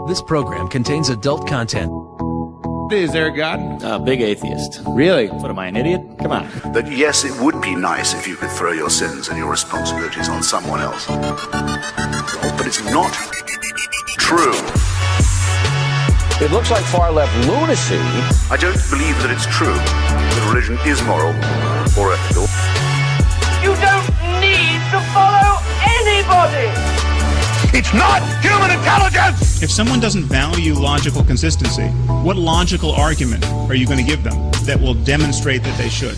This program contains adult content. Is there a God? Big atheist. Really? What am I, an idiot? Come on. That yes, it would be nice if you could throw your sins and your responsibilities on someone else. But it's not true. It looks like far-left lunacy. I don't believe that it's true that religion is moral or ethical. You don't need to follow anybody! It's not human intelligence! If someone doesn't value logical consistency, what logical argument are you going to give them that will demonstrate that they should?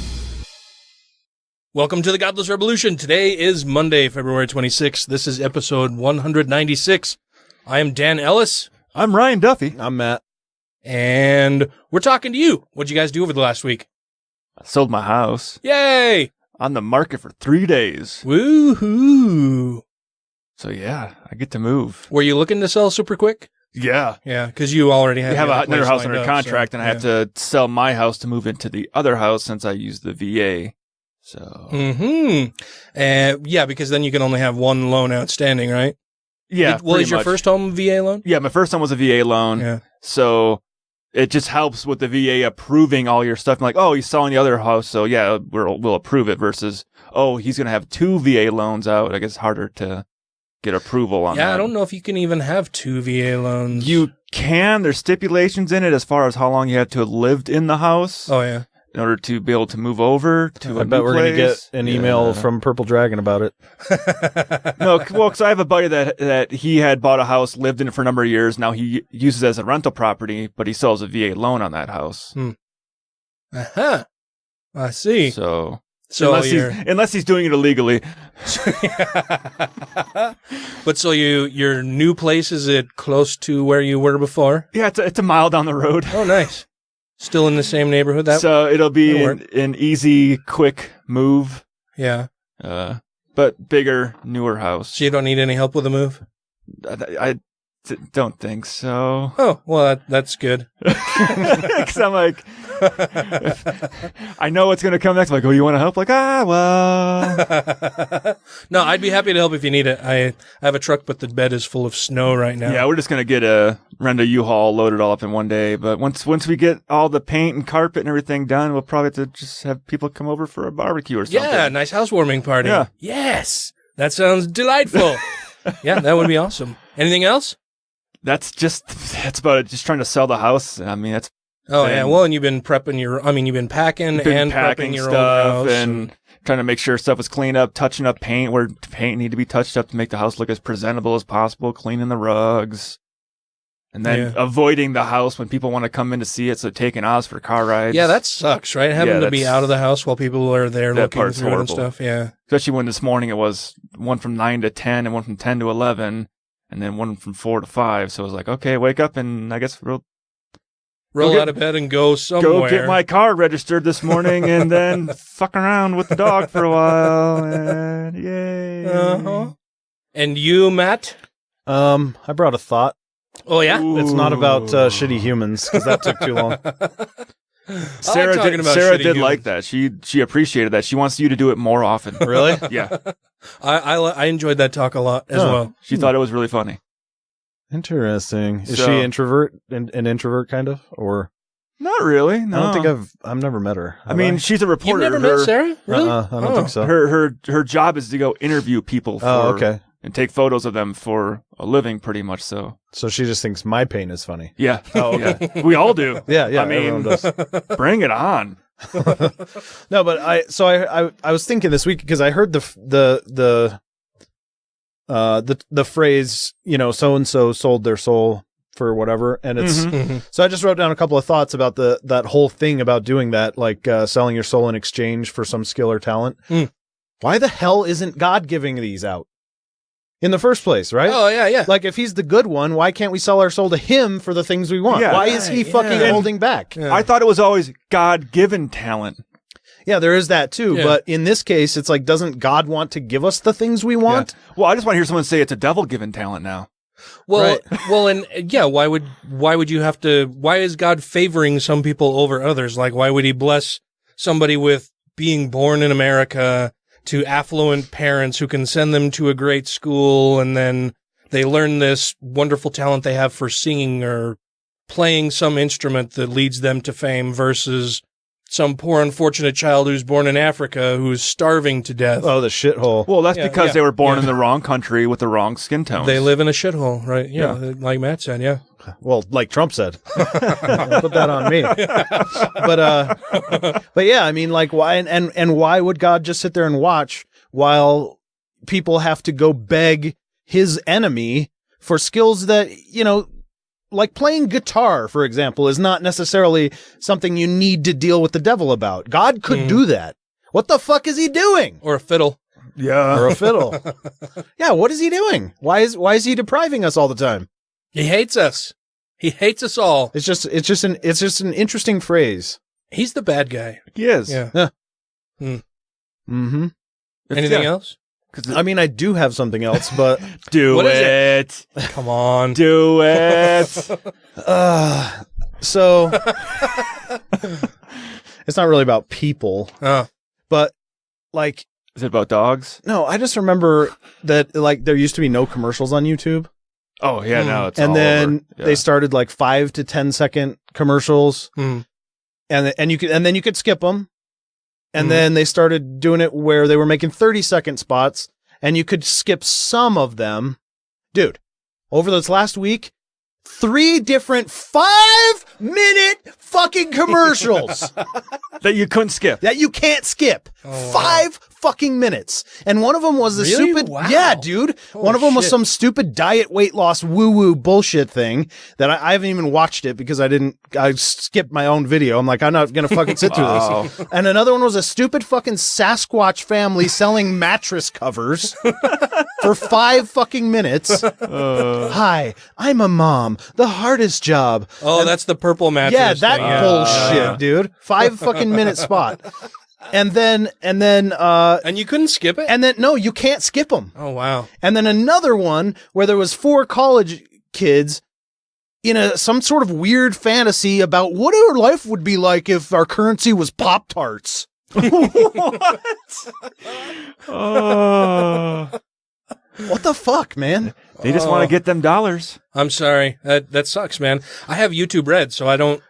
Welcome to the Godless Rebelution. Today is Monday, February 26th. This is episode 196. I am Dan Ellis. I'm Ryan Duffy. I'm Matt. And we're talking to you. What'd you guys do over the last week? I sold my house. Yay! On the market for 3 days. Woohoo! So yeah, I get to move. Were you looking to sell super quick? Yeah. Yeah, because you already have another house under contract, so, and I have to sell my house to move into the other house since I use the VA. So. Yeah, because then you can only have one loan outstanding, right? Yeah. Is your first home VA loan? Yeah, my first home was a VA loan. Yeah. So it just helps with the VA approving all your stuff. I'm like, oh, he's selling the other house, so yeah, we'll approve it. Versus, oh, he's gonna have 2 VA loans out. I guess it's harder to get approval on that. Yeah, I don't know if you can even have 2 VA loans. You can. There's stipulations in it as far as how long you have to have lived in the house. Oh, yeah. In order to be able to move over to a new place. I bet we're going to get an email from Purple Dragon about it. No, well, because I have a buddy that he had bought a house, lived in it for a number of years. Now he uses it as a rental property, but he sells a VA loan on that house. Uh-huh. I see. So unless he's doing it illegally. But so your new place, is it close to where you were before? Yeah, it's a mile down the road. Oh, nice. Still in the same neighborhood? So it'll be an easy, quick move. Yeah. But bigger, newer house. So you don't need any help with the move? I don't think so. Oh, well, that's good. Because I'm like, I know what's going to come next. I'm like, oh, you want to help? Like, well. No, I'd be happy to help if you need it. I have a truck, but the bed is full of snow right now. Yeah, we're just going to rent a U-Haul, load it all up in one day. But once we get all the paint and carpet and everything done, we'll probably have to just have people come over for a barbecue or something. Yeah, nice housewarming party. Yeah. Yes. That sounds delightful. Yeah, that would be awesome. Anything else? That's about it. Just trying to sell the house. I mean, that's. Oh, yeah. Well, and you've been prepping you've been packing and prepping your stuff old house. And trying to make sure stuff was cleaned up, touching up paint where paint need to be touched up to make the house look as presentable as possible, cleaning the rugs. And then avoiding the house when people want to come in to see it, so taking us for car rides. Yeah, that sucks, right? Having to be out of the house while people are there looking through it and stuff, yeah. Especially when this morning it was one from 9 to 10 and one from 10 to 11. And then one from 4 to 5. So I was like, okay, wake up and I guess roll out of bed and go somewhere. Go get my car registered this morning and then fuck around with the dog for a while. And yay. Uh-huh. And you, Matt? I brought a thought. Oh, yeah? Ooh. It's not about shitty humans, because that took too long. Sarah did like that. She appreciated that. She wants you to do it more often. Really? Yeah. I enjoyed that talk a lot as well. She thought it was really funny. Interesting. Is she an introvert kind of, or not really? No. I don't think I've never met her. I mean, she's a reporter. You've never met Sarah? Really? I don't think so. Her job is to go interview people and take photos of them for a living, pretty much. So she just thinks my pain is funny. Yeah. Oh, okay. We all do. Yeah. I mean, bring it on. No, but I was thinking this week because I heard the phrase, so and so sold their soul for whatever, and it's so I just wrote down a couple of thoughts about that whole thing about doing that, like selling your soul in exchange for some skill or talent. Why the hell isn't God giving these out in the first place, right? Oh, yeah. Like, if he's the good one, why can't we sell our soul to him for the things we want? Yeah. Why is he fucking holding back? Yeah. I thought it was always God-given talent. Yeah, there is that too. Yeah. But in this case, it's like, doesn't God want to give us the things we want? Yeah. Well, I just want to hear someone say it's a devil-given talent now. Well, and yeah, why would you have to? Why is God favoring some people over others? Like, why would He bless somebody with being born in America to affluent parents who can send them to a great school, and then they learn this wonderful talent they have for singing or playing some instrument that leads them to fame versus some poor unfortunate child who's born in Africa who's starving to death. Oh, the shithole. Well, that's because they were born in the wrong country with the wrong skin tones. They live in a shithole, right? Yeah, like Matt said, yeah. Well, like Trump said. Put that on me. But yeah, I mean, like, why and why would God just sit there and watch while people have to go beg his enemy for skills that, you know, like playing guitar, for example, is not necessarily something you need to deal with the devil about. God could do that. What the fuck is he doing? Or a fiddle. Yeah. Or a fiddle. Yeah, what is he doing? Why is he depriving us all the time? He hates us. He hates us all. It's just an interesting phrase. He's the bad guy. He is. Yeah. Mm-hmm. Anything else? I mean, I do have something else, but do What is it. Come on. Do it. So it's not really about people, but like, is it about dogs? No, I just remember that like there used to be no commercials on YouTube. Oh yeah, no, it's and all then over. Yeah. they started like 5 to 10 second commercials, and you could skip them. And then they started doing it where they were making 30-second spots, and you could skip some of them. Dude, over this last week, 3 different 5-minute fucking commercials that you couldn't skip. That you can't skip. 5 fucking minutes. And one of them was the Really? stupid, Wow. yeah, dude. One of them was some stupid diet weight loss woo-woo bullshit thing that I haven't even watched it because I skipped my own video. I'm like, I'm not going to fucking sit through this. And another one was a stupid fucking Sasquatch family selling mattress covers for 5 fucking minutes. Hi, I'm a mom. The hardest job. Oh, that's the purple mattress. Yeah, that thing. bullshit, dude. 5 fucking minute spot. And then And you couldn't skip it? and then no, you can't skip them. Oh, wow. And then another one where there was 4 college kids in some sort of weird fantasy about what our life would be like if our currency was Pop-Tarts. What? Oh. What the fuck, man? They just want to get them dollars. I'm sorry. That sucks, man. I have YouTube Red, so I don't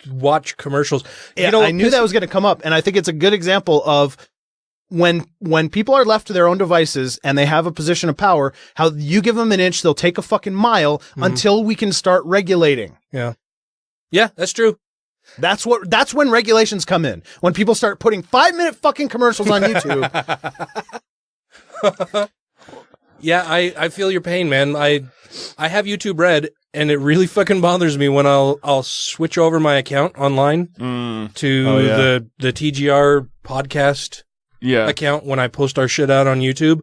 watch commercials. Yeah, You know, I knew that was going to come up, and I think it's a good example of when people are left to their own devices and they have a position of power, how you give them an inch, they'll take a fucking mile until we can start regulating. Yeah. Yeah, that's true. That's when regulations come in. When people start putting 5-minute fucking commercials on YouTube. Yeah, I feel your pain, man. I have YouTube Red, and it really fucking bothers me when I'll switch over my account online to the TGR podcast account when I post our shit out on YouTube,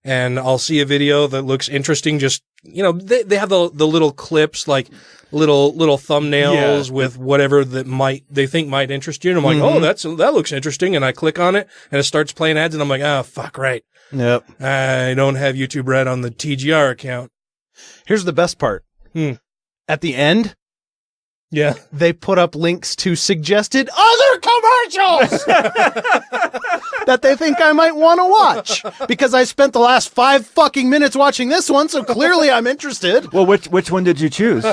and I'll see a video that looks interesting. Just, you know, they have the little clips, like little thumbnails with whatever that they think might interest you. And I'm like, oh, that looks interesting. And I click on it and it starts playing ads and I'm like, oh, fuck, right. Yep. I don't have YouTube Red on the TGR account. Here's the best part. At the end, they put up links to suggested other commercials that they think I might want to watch because I spent the last 5 fucking minutes watching this one, so clearly I'm interested. Well, which one did you choose?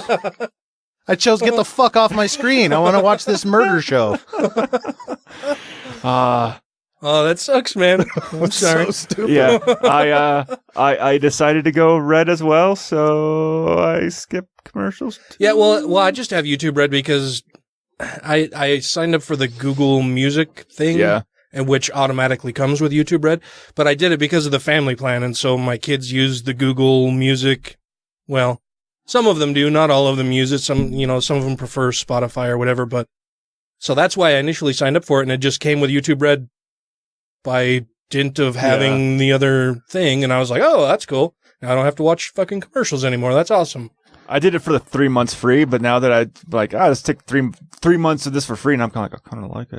I chose get the fuck off my screen. I want to watch this murder show. Oh, that sucks, man. I'm sorry. So stupid. Yeah, I decided to go Red as well, so I skipped commercials. Yeah, well, I just have YouTube Red because I signed up for the Google Music thing, and which automatically comes with YouTube Red. But I did it because of the family plan, and so my kids use the Google Music. Well, some of them do, not all of them use it. Some of them prefer Spotify or whatever. But so that's why I initially signed up for it, and it just came with YouTube Red by dint of having the other thing, and I was like, oh, that's cool. Now I don't have to watch fucking commercials anymore. That's awesome. I did it for the 3 months free, but now that I like, let's take three months of this for free, and I'm kind of like, I kind of like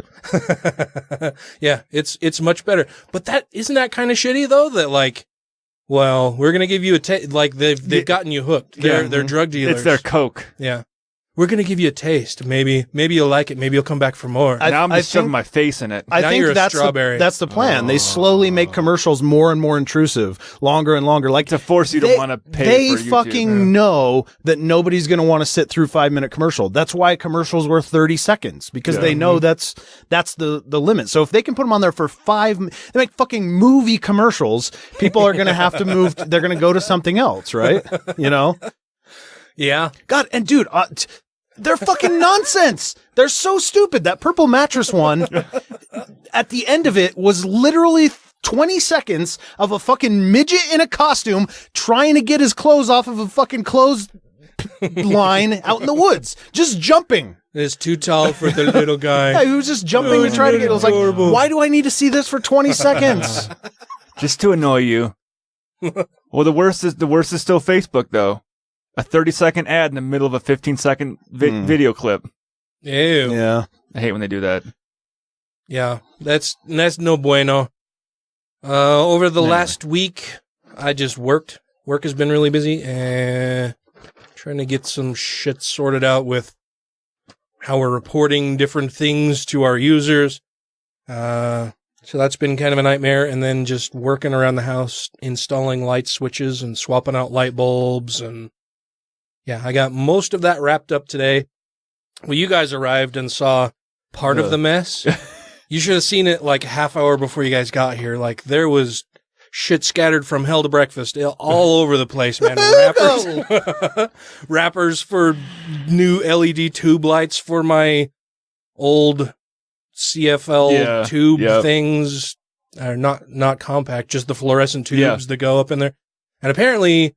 it. Yeah, it's much better. But isn't that kind of shitty though? That like, well, we're gonna give you like they've gotten you hooked. They're drug dealers. It's their coke. Yeah. we're going to give you a taste. Maybe you'll like it. Maybe you'll come back for more. Now I'm just shoving my face in it. I Now think you're a that's strawberry. that's the plan. They slowly make commercials more and more intrusive, longer and longer, like to force you to want to pay. They for YouTube. fucking know that nobody's going to want to sit through 5-minute commercial. That's why commercials were 30 seconds because they know that's the limit. So if they can put them on there for they make fucking movie commercials. People are going to have to move. They're going to go to something else, right? You know? Yeah. God, and dude, they're fucking nonsense. They're so stupid. That purple mattress one, at the end of it, was literally 20 seconds of a fucking midget in a costume trying to get his clothes off of a fucking clothes line out in the woods. Just jumping. It's too tall for the little guy. Yeah, he was just jumping to try to get it. I was like, why do I need to see this for 20 seconds? Just to annoy you. Well, the worst is still Facebook, though. A 30-second ad in the middle of a 15-second video clip. Ew. Yeah. I hate when they do that. Yeah, that's no bueno. Over the last week, I just worked. Work has been really busy, and trying to get some shit sorted out with how we're reporting different things to our users. So that's been kind of a nightmare, and then just working around the house, installing light switches and swapping out light bulbs, and yeah, I got most of that wrapped up today. Well, you guys arrived and saw part of the mess. You should have seen it like a half hour before you guys got here. Like, there was shit scattered from hell to breakfast all over the place, man. Wrappers for new LED tube lights for my old CFL tube things. Not compact, just the fluorescent tubes that go up in there. And apparently,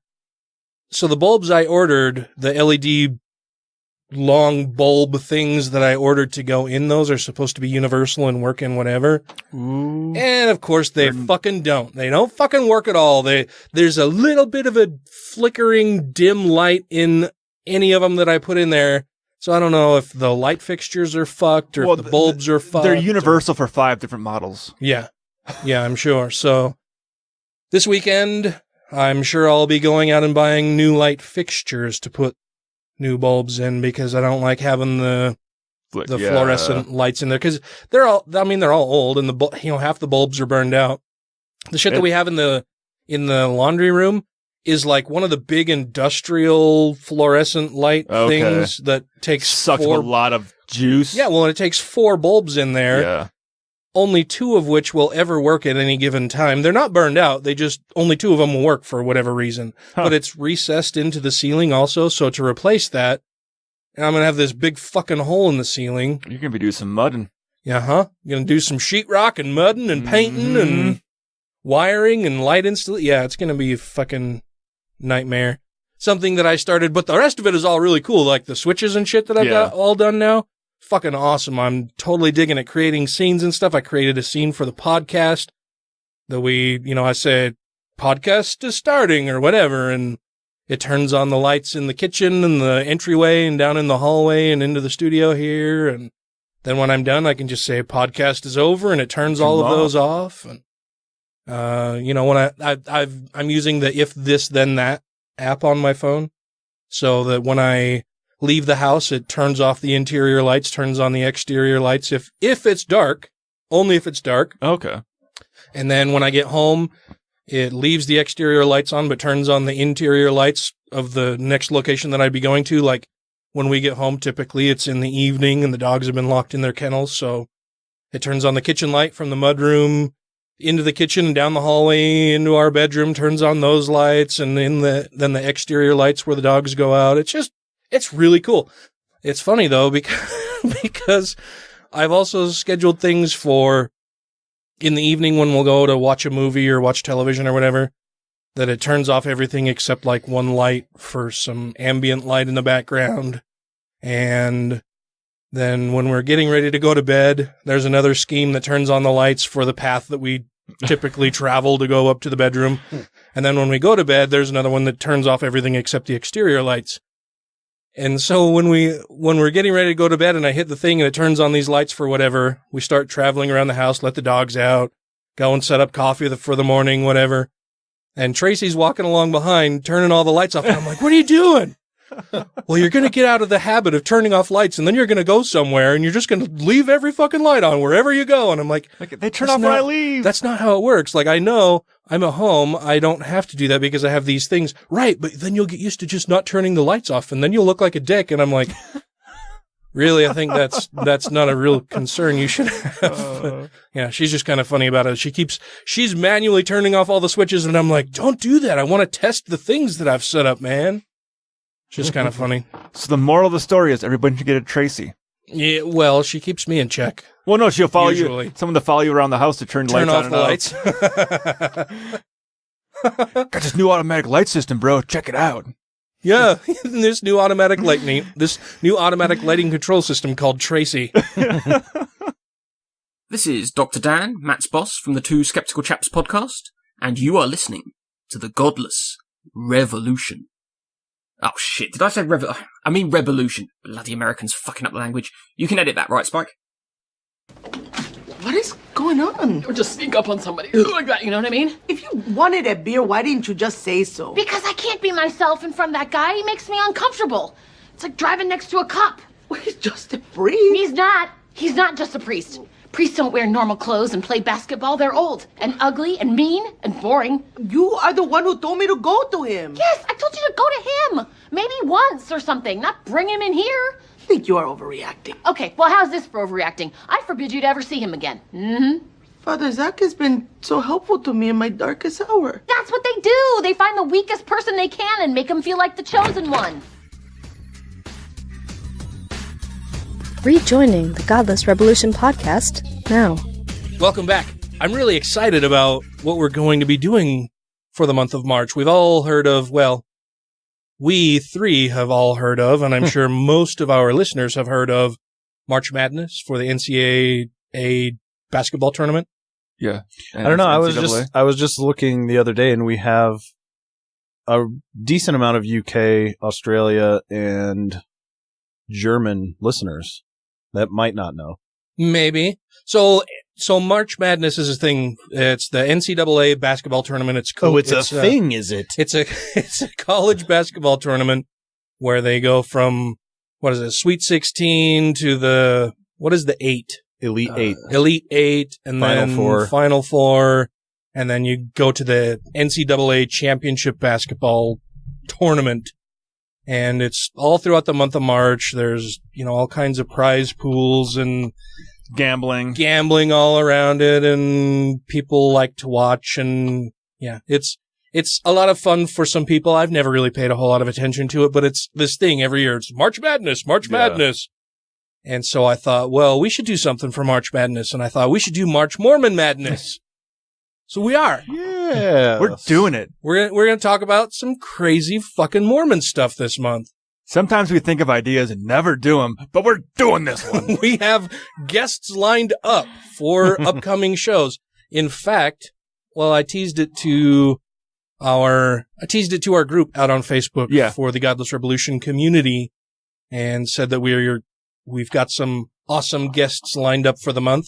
so the bulbs I ordered, the LED long bulb things that I ordered to go in those are supposed to be universal and work in whatever. Ooh. And of course they fucking don't. They don't fucking work at all. There's a little bit of a flickering dim light in any of them that I put in there. So I don't know if the light fixtures are fucked or if the bulbs are fucked. They're universal for 5 different models. Yeah. Yeah, I'm sure. So this weekend, I'm sure I'll be going out and buying new light fixtures to put new bulbs in because I don't like having the fluorescent lights in there because they're all old and half the bulbs are burned out. The shit that we have in the laundry room is like one of the big industrial fluorescent light things that sucks a lot of juice. Yeah, well, it takes 4 bulbs in there. Yeah. Only 2 of which will ever work at any given time. They're not burned out. Only 2 of them will work for whatever reason. Huh. But it's recessed into the ceiling also. So to replace that, I'm going to have this big fucking hole in the ceiling. You're going to be doing some mudding. Yeah, huh? You're going to do some sheetrock and mudding and painting and wiring and light installation. Yeah, it's going to be a fucking nightmare. Something that I started, but the rest of it is all really cool. Like the switches and shit that I've got all done now. Fucking awesome. I'm totally digging it. Creating scenes and stuff. I created a scene for the podcast that I said, podcast is starting or whatever. And it turns on the lights in the kitchen and the entryway and down in the hallway and into the studio here. And then when I'm done, I can just say podcast is over and it turns all of those off. And, when I'm using the if this then that app on my phone so that when I leave the house, it turns off the interior lights, turns on the exterior lights if it's dark, only if it's dark. Okay. And then when I get home, it leaves the exterior lights on, but turns on the interior lights of the next location that I'd be going to. Like when we get home, typically it's in the evening and the dogs have been locked in their kennels. So it turns on the kitchen light from the mudroom into the kitchen and down the hallway into our bedroom, turns on those lights, and then the exterior lights where the dogs go out. It's really cool. It's funny, though, because I've also scheduled things for in the evening when we'll go to watch a movie or watch television or whatever, that it turns off everything except like one light for some ambient light in the background. And then when we're getting ready to go to bed, there's another scheme that turns on the lights for the path that we typically travel to go up to the bedroom. And then when we go to bed, there's another one that turns off everything except the exterior lights. And so when we're getting ready to go to bed and I hit the thing and it turns on these lights for whatever, we start traveling around the house, let the dogs out, go and set up coffee for the morning, whatever. And Tracy's walking along behind, turning all the lights off. And I'm like, what are you doing? well, you're going to get out of the habit of turning off lights, and then you're going to go somewhere, and you're just going to leave every fucking light on wherever you go. And I'm like, they turn off when I leave. That's not how it works. Like, I know I'm at home. I don't have to do that because I have these things. Right, but then you'll get used to just not turning the lights off, and then you'll look like a dick. And I'm like, really? I think that's not a real concern you should have. Yeah, she's just kind of funny about it. She's manually turning off all the switches, and I'm like, don't do that. I want to test the things that I've set up, man. Just kind of funny. So the moral of the story is everybody should get a Tracy. Yeah, well, she keeps me in check. Well, no, she'll follow Usually. you. Someone to follow you around the house to turn lights off on the lights. Got this new automatic light system, bro. Check it out. Yeah, this new automatic lighting control system called Tracy. This is Dr. Dan, Matt's boss from the Two Skeptical Chaps podcast, and you are listening to the Godless Revolution. Oh shit, did I say Rebelution. Bloody Americans fucking up the language. You can edit that, right, Spike? What is going on? Or just sneak up on somebody like that, you know what I mean? If you wanted a beer, why didn't you just say so? Because I can't be myself in front of that guy. He makes me uncomfortable. It's like driving next to a cop. Well, he's just a priest. He's not. He's not just a priest. Priests don't wear normal clothes and play basketball. They're old and ugly and mean and boring. You are the one who told me to go to him. Yes, I told you to go to him. Maybe once or something, not bring him in here. I think you are overreacting. Okay, well, how's this for overreacting? I forbid you to ever see him again. Mm-hmm. Father Zach has been so helpful to me in my darkest hour. That's what they do. They find the weakest person they can and make him feel like the chosen one. Rejoining the Godless Rebelution podcast now. Welcome back. I'm really excited about what we're going to be doing for the month of March. We've all heard of, well, we three have all heard of, and I'm sure most of our listeners have heard of March Madness for the NCAA basketball tournament. Yeah. I don't know. I was just looking the other day, and we have a decent amount of UK, Australia, and German listeners that might not know. Maybe. So March Madness is a thing. It's the NCAA basketball tournament. It's cool. Oh, it's a thing, is it? It's a college basketball tournament where they go from, what is it, Sweet 16 to what is the 8? Elite 8. Elite 8, and then Final Four, and then you go to the NCAA championship basketball tournament. And it's all throughout the month of March. There's, all kinds of prize pools and gambling all around it, and people like to watch. And yeah, it's a lot of fun for some people. I've never really paid a whole lot of attention to it, but it's this thing every year. It's March Madness. And so I thought, well, we should do something for March Madness. And I thought we should do March Mormon Madness. So we are. Yeah. We're doing it. We're going to talk about some crazy fucking Mormon stuff this month. Sometimes we think of ideas and never do them, but we're doing this one. We have guests lined up for upcoming shows. In fact, well, I teased it to our group out on Facebook for the Godless Rebelution community, and said that we've got some awesome guests lined up for the month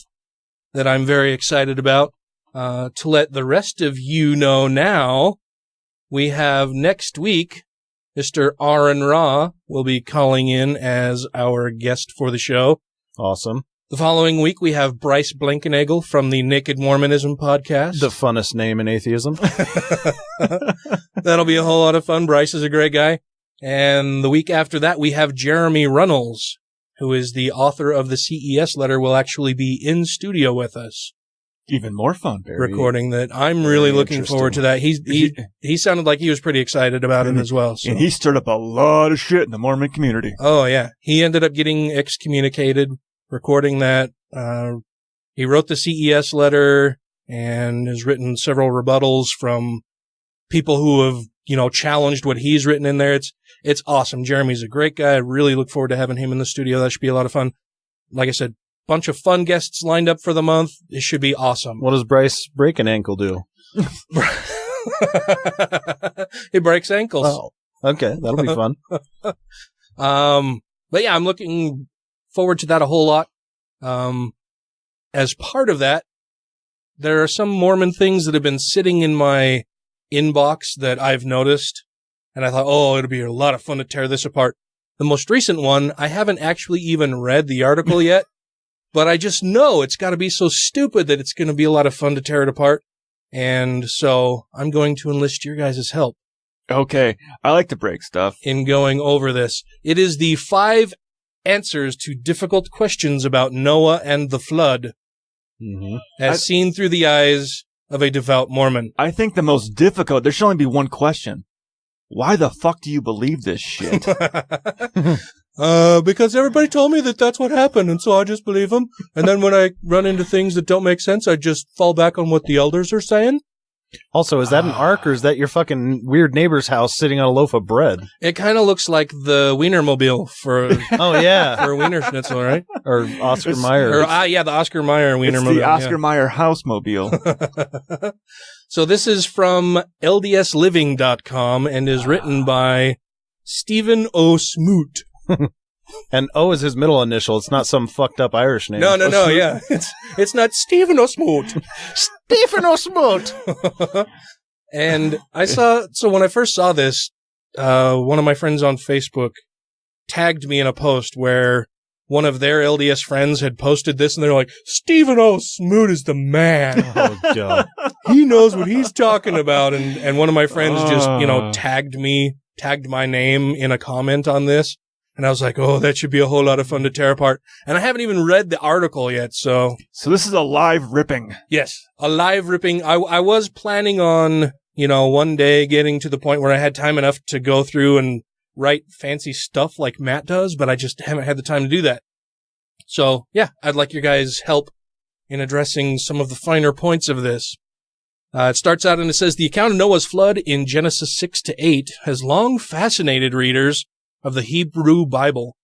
that I'm very excited about. To let the rest of you know now, we have next week, Mr. Aaron Ra will be calling in as our guest for the show. Awesome. The following week, we have Bryce Blankenagel from the Naked Mormonism podcast. The funnest name in atheism. That'll be a whole lot of fun. Bryce is a great guy. And the week after that, we have Jeremy Runnels, who is the author of the CES letter, will actually be in studio with us. Even more fun. Recording that. I'm really looking forward to that. He sounded like he was pretty excied about it as well. So. And he stirred up a lot of shit in the Mormon community. Oh, yeah. He ended up getting excommunicated, recording that. He wrote the CES letter and has written several rebuttals from people who have, challenged what he's written in there. It's awesome. Jeremy's a great guy. I really look forward to having him in the studio. That should be a lot of fun. Like I said, bunch of fun guests lined up for the month. It should be awesome. What does Bryce break an ankle do? He breaks ankles. Oh, okay. That'll be fun. But yeah, I'm looking forward to that a whole lot. As part of that, there are some Mormon things that have been sitting in my inbox that I've noticed And I thought, oh, it'll be a lot of fun to tear this apart. The most recent one, I haven't actually even read the article yet, but I just know it's got to be so stupid that it's going to be a lot of fun to tear it apart. And so I'm going to enlist your guys' help. Okay. I like to break stuff. In going over this. It is the 5 answers to difficult questions about Noah and the flood, as seen through the eyes of a devout Mormon. I think the most difficult, there should only be one question. Why the fuck do you believe this shit? Because everybody told me that that's what happened, and so I just believe them. And then when I run into things that don't make sense, I just fall back on what the elders are saying. Also, is that an ark, or is that your fucking weird neighbor's house sitting on a loaf of bread? It kind of looks like the Wienermobile for for Wiener Schnitzel, right? Or Oscar Mayer. The Oscar Mayer Wienermobile. It's the Oscar Mayer Housemobile. So this is from LDSLiving.com and is written by Stephen O. Smoot. And O is his middle initial. It's not some fucked up Irish name. No, yeah. It's not Stephen O. Smoot. Stephen O. Smoot. And so when I first saw this, one of my friends on Facebook tagged me in a post where one of their LDS friends had posted this, and they're like, Stephen O. Smoot is the man. Oh, God. He knows what he's talking about. And one of my friends just, tagged my name in a comment on this. And I was like, oh, that should be a whole lot of fun to tear apart. And I haven't even read the article yet, so. So this is a live ripping. Yes, a live ripping. I was planning on, one day getting to the point where I had time enough to go through and write fancy stuff like Matt does, but I just haven't had the time to do that. So, yeah, I'd like your guys' help in addressing some of the finer points of this. It starts out and it says, the account of Noah's flood in Genesis 6-8 has long fascinated readers of the Hebrew Bible,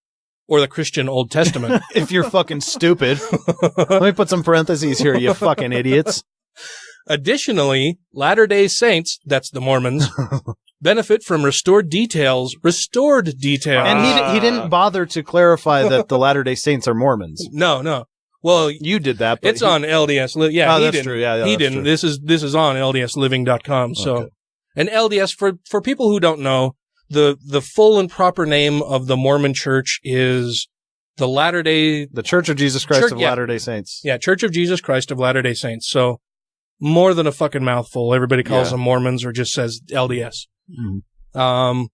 or the Christian Old Testament. If you're fucking stupid. Let me put some parentheses here, you fucking idiots. Additionally, Latter-day Saints, that's the Mormons, benefit from restored details. And he didn't bother to clarify that the Latter-day Saints are Mormons. No. Well, you did that. But it's on LDS. Yeah, that's true. Yeah, he didn't. True. This is on LDSLiving.com. So, okay. And LDS, for people who don't know, the full and proper name of the Mormon Church is the Church of Jesus Christ of Latter-day Saints. Yeah, Church of Jesus Christ of Latter-day Saints. So more than a fucking mouthful. Everybody calls them Mormons or just says LDS. Mm-hmm.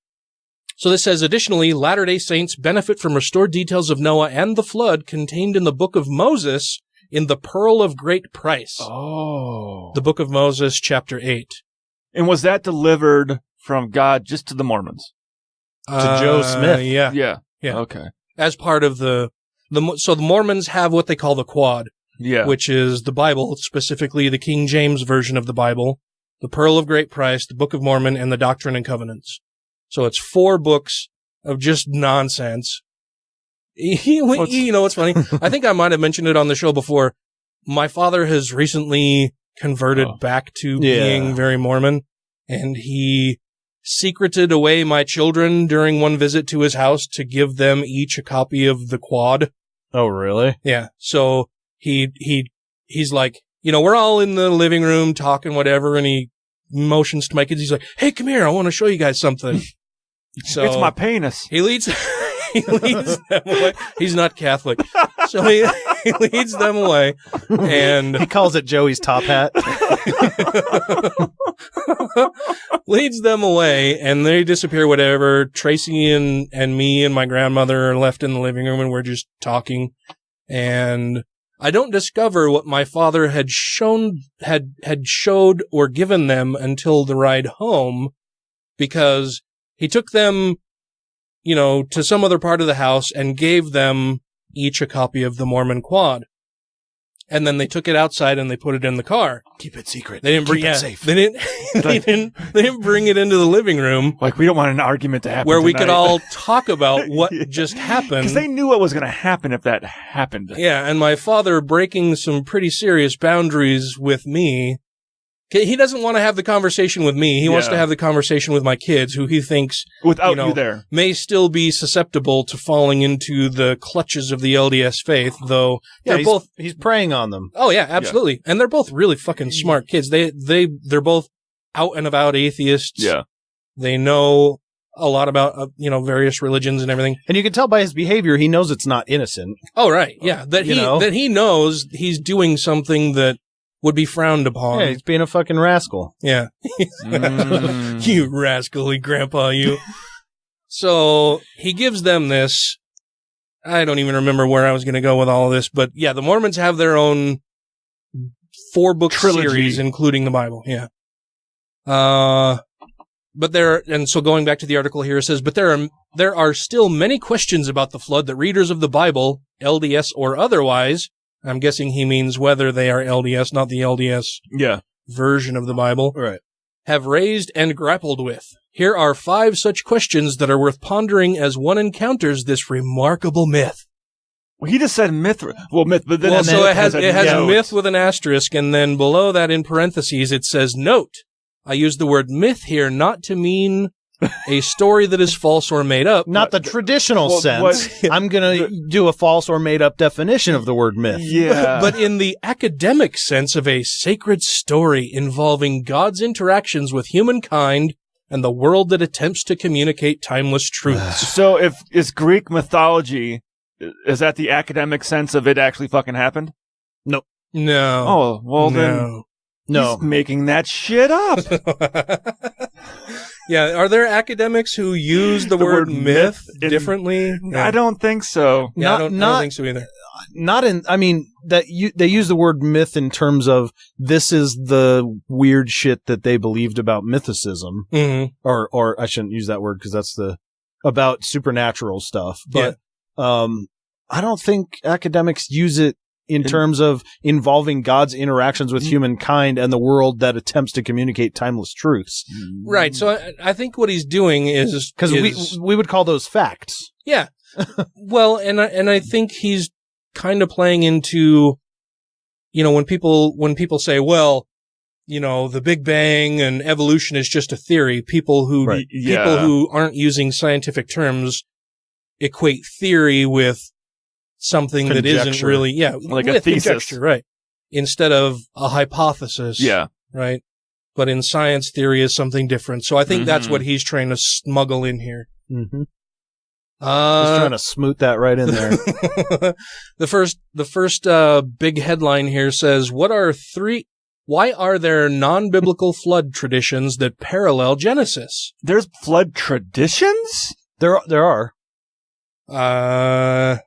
So this says, additionally, Latter-day Saints benefit from restored details of Noah and the flood contained in the Book of Moses in the Pearl of Great Price. Oh. The Book of Moses, chapter 8. And was that delivered from God just to the Mormons? To Joe Smith. Yeah. Okay. As part of so the Mormons have what they call the Quad. Yeah. Which is the Bible, specifically the King James Version of the Bible, the Pearl of Great Price, the Book of Mormon, and the Doctrine and Covenants. So it's 4 books of just nonsense. What's funny? I think I might have mentioned it on the show before. My father has recently converted back to being very Mormon, and he secreted away my children during one visit to his house to give them each a copy of the Quad. Oh, really? Yeah. So he's like, we're all in the living room talking whatever, and he motions to my kids. He's like, hey, come here. I want to show you guys something. So it's my penis. He leads them away. He's not Catholic. So he leads them away, and he calls it Joey's top hat. Leads them away, and they disappear, whatever. Tracy and me and my grandmother are left in the living room, and we're just talking. And I don't discover what my father had showed or given them until the ride home, because he took them, to some other part of the house and gave them each a copy of the Mormon Quad. And then they took it outside and they put it in the car. Keep it secret. They didn't bring it safe. They didn't bring it into the living room. Like, we don't want an argument to happen where we tonight. could all talk about what just happened. Because they knew what was going to happen if that happened. Yeah, and my father breaking some pretty serious boundaries with me. He doesn't want to have the conversation with me. He wants to have the conversation with my kids, who he thinks without you there may still be susceptible to falling into the clutches of the LDS faith, though he's preying on them. Oh yeah, absolutely. Yeah. And they're both really fucking smart kids. They're both out and about atheists. Yeah. They know a lot about, various religions and everything. And you can tell by his behavior, he knows it's not innocent. Oh, right. Yeah. That he knows he's doing something that would be frowned upon. Yeah, he's being a fucking rascal. Yeah. You rascally grandpa, you. So he gives them this. I don't even remember where I was going to go with all of this, but yeah, the Mormons have their own 4-book series, including the Bible. Yeah. So going back to the article here, it says, but there are still many questions about the flood that readers of the Bible, LDS or otherwise, I'm guessing he means whether they are LDS, not the LDS version of the Bible, right, have raised and grappled with. Here are 5 such questions that are worth pondering as one encounters this remarkable myth. Well, he just said myth. Well, myth, but then it has myth with an asterisk, and then below that in parentheses it says note. I use the word myth here not to mean a story that is false or made up. Not the traditional sense. I'm going to do a false or made up definition of the word myth. Yeah. But in the academic sense of a sacred story involving God's interactions with humankind and the world that attempts to communicate timeless truths. So is Greek mythology, is that the academic sense of it actually fucking happened? Nope. No. Oh, well then. No. He's making that shit up. Yeah, are there academics who use the word myth differently? I don't think so. Yeah, I don't think so either. They use the word myth in terms of this is the weird shit that they believed about mythicism. Mm-hmm. Or I shouldn't use that word because that's about supernatural stuff. But I don't think academics use it in terms of involving God's interactions with humankind and the world that attempts to communicate timeless truths. Right. So I think what he's doing is because we would call those facts. Yeah. Well, and I think he's kind of playing into, when people say, well, the Big Bang and evolution is just a theory. People who aren't using scientific terms equate theory with something conjecture. That isn't really, like a thesis, conjecture, right? Instead of a hypothesis, right? But in science, theory is something different. So I think that's what he's trying to smuggle in here. Mm-hmm. He's trying to smoot that right in there. The first big headline here says, why are there non-biblical flood traditions that parallel Genesis? There's flood traditions? There are. There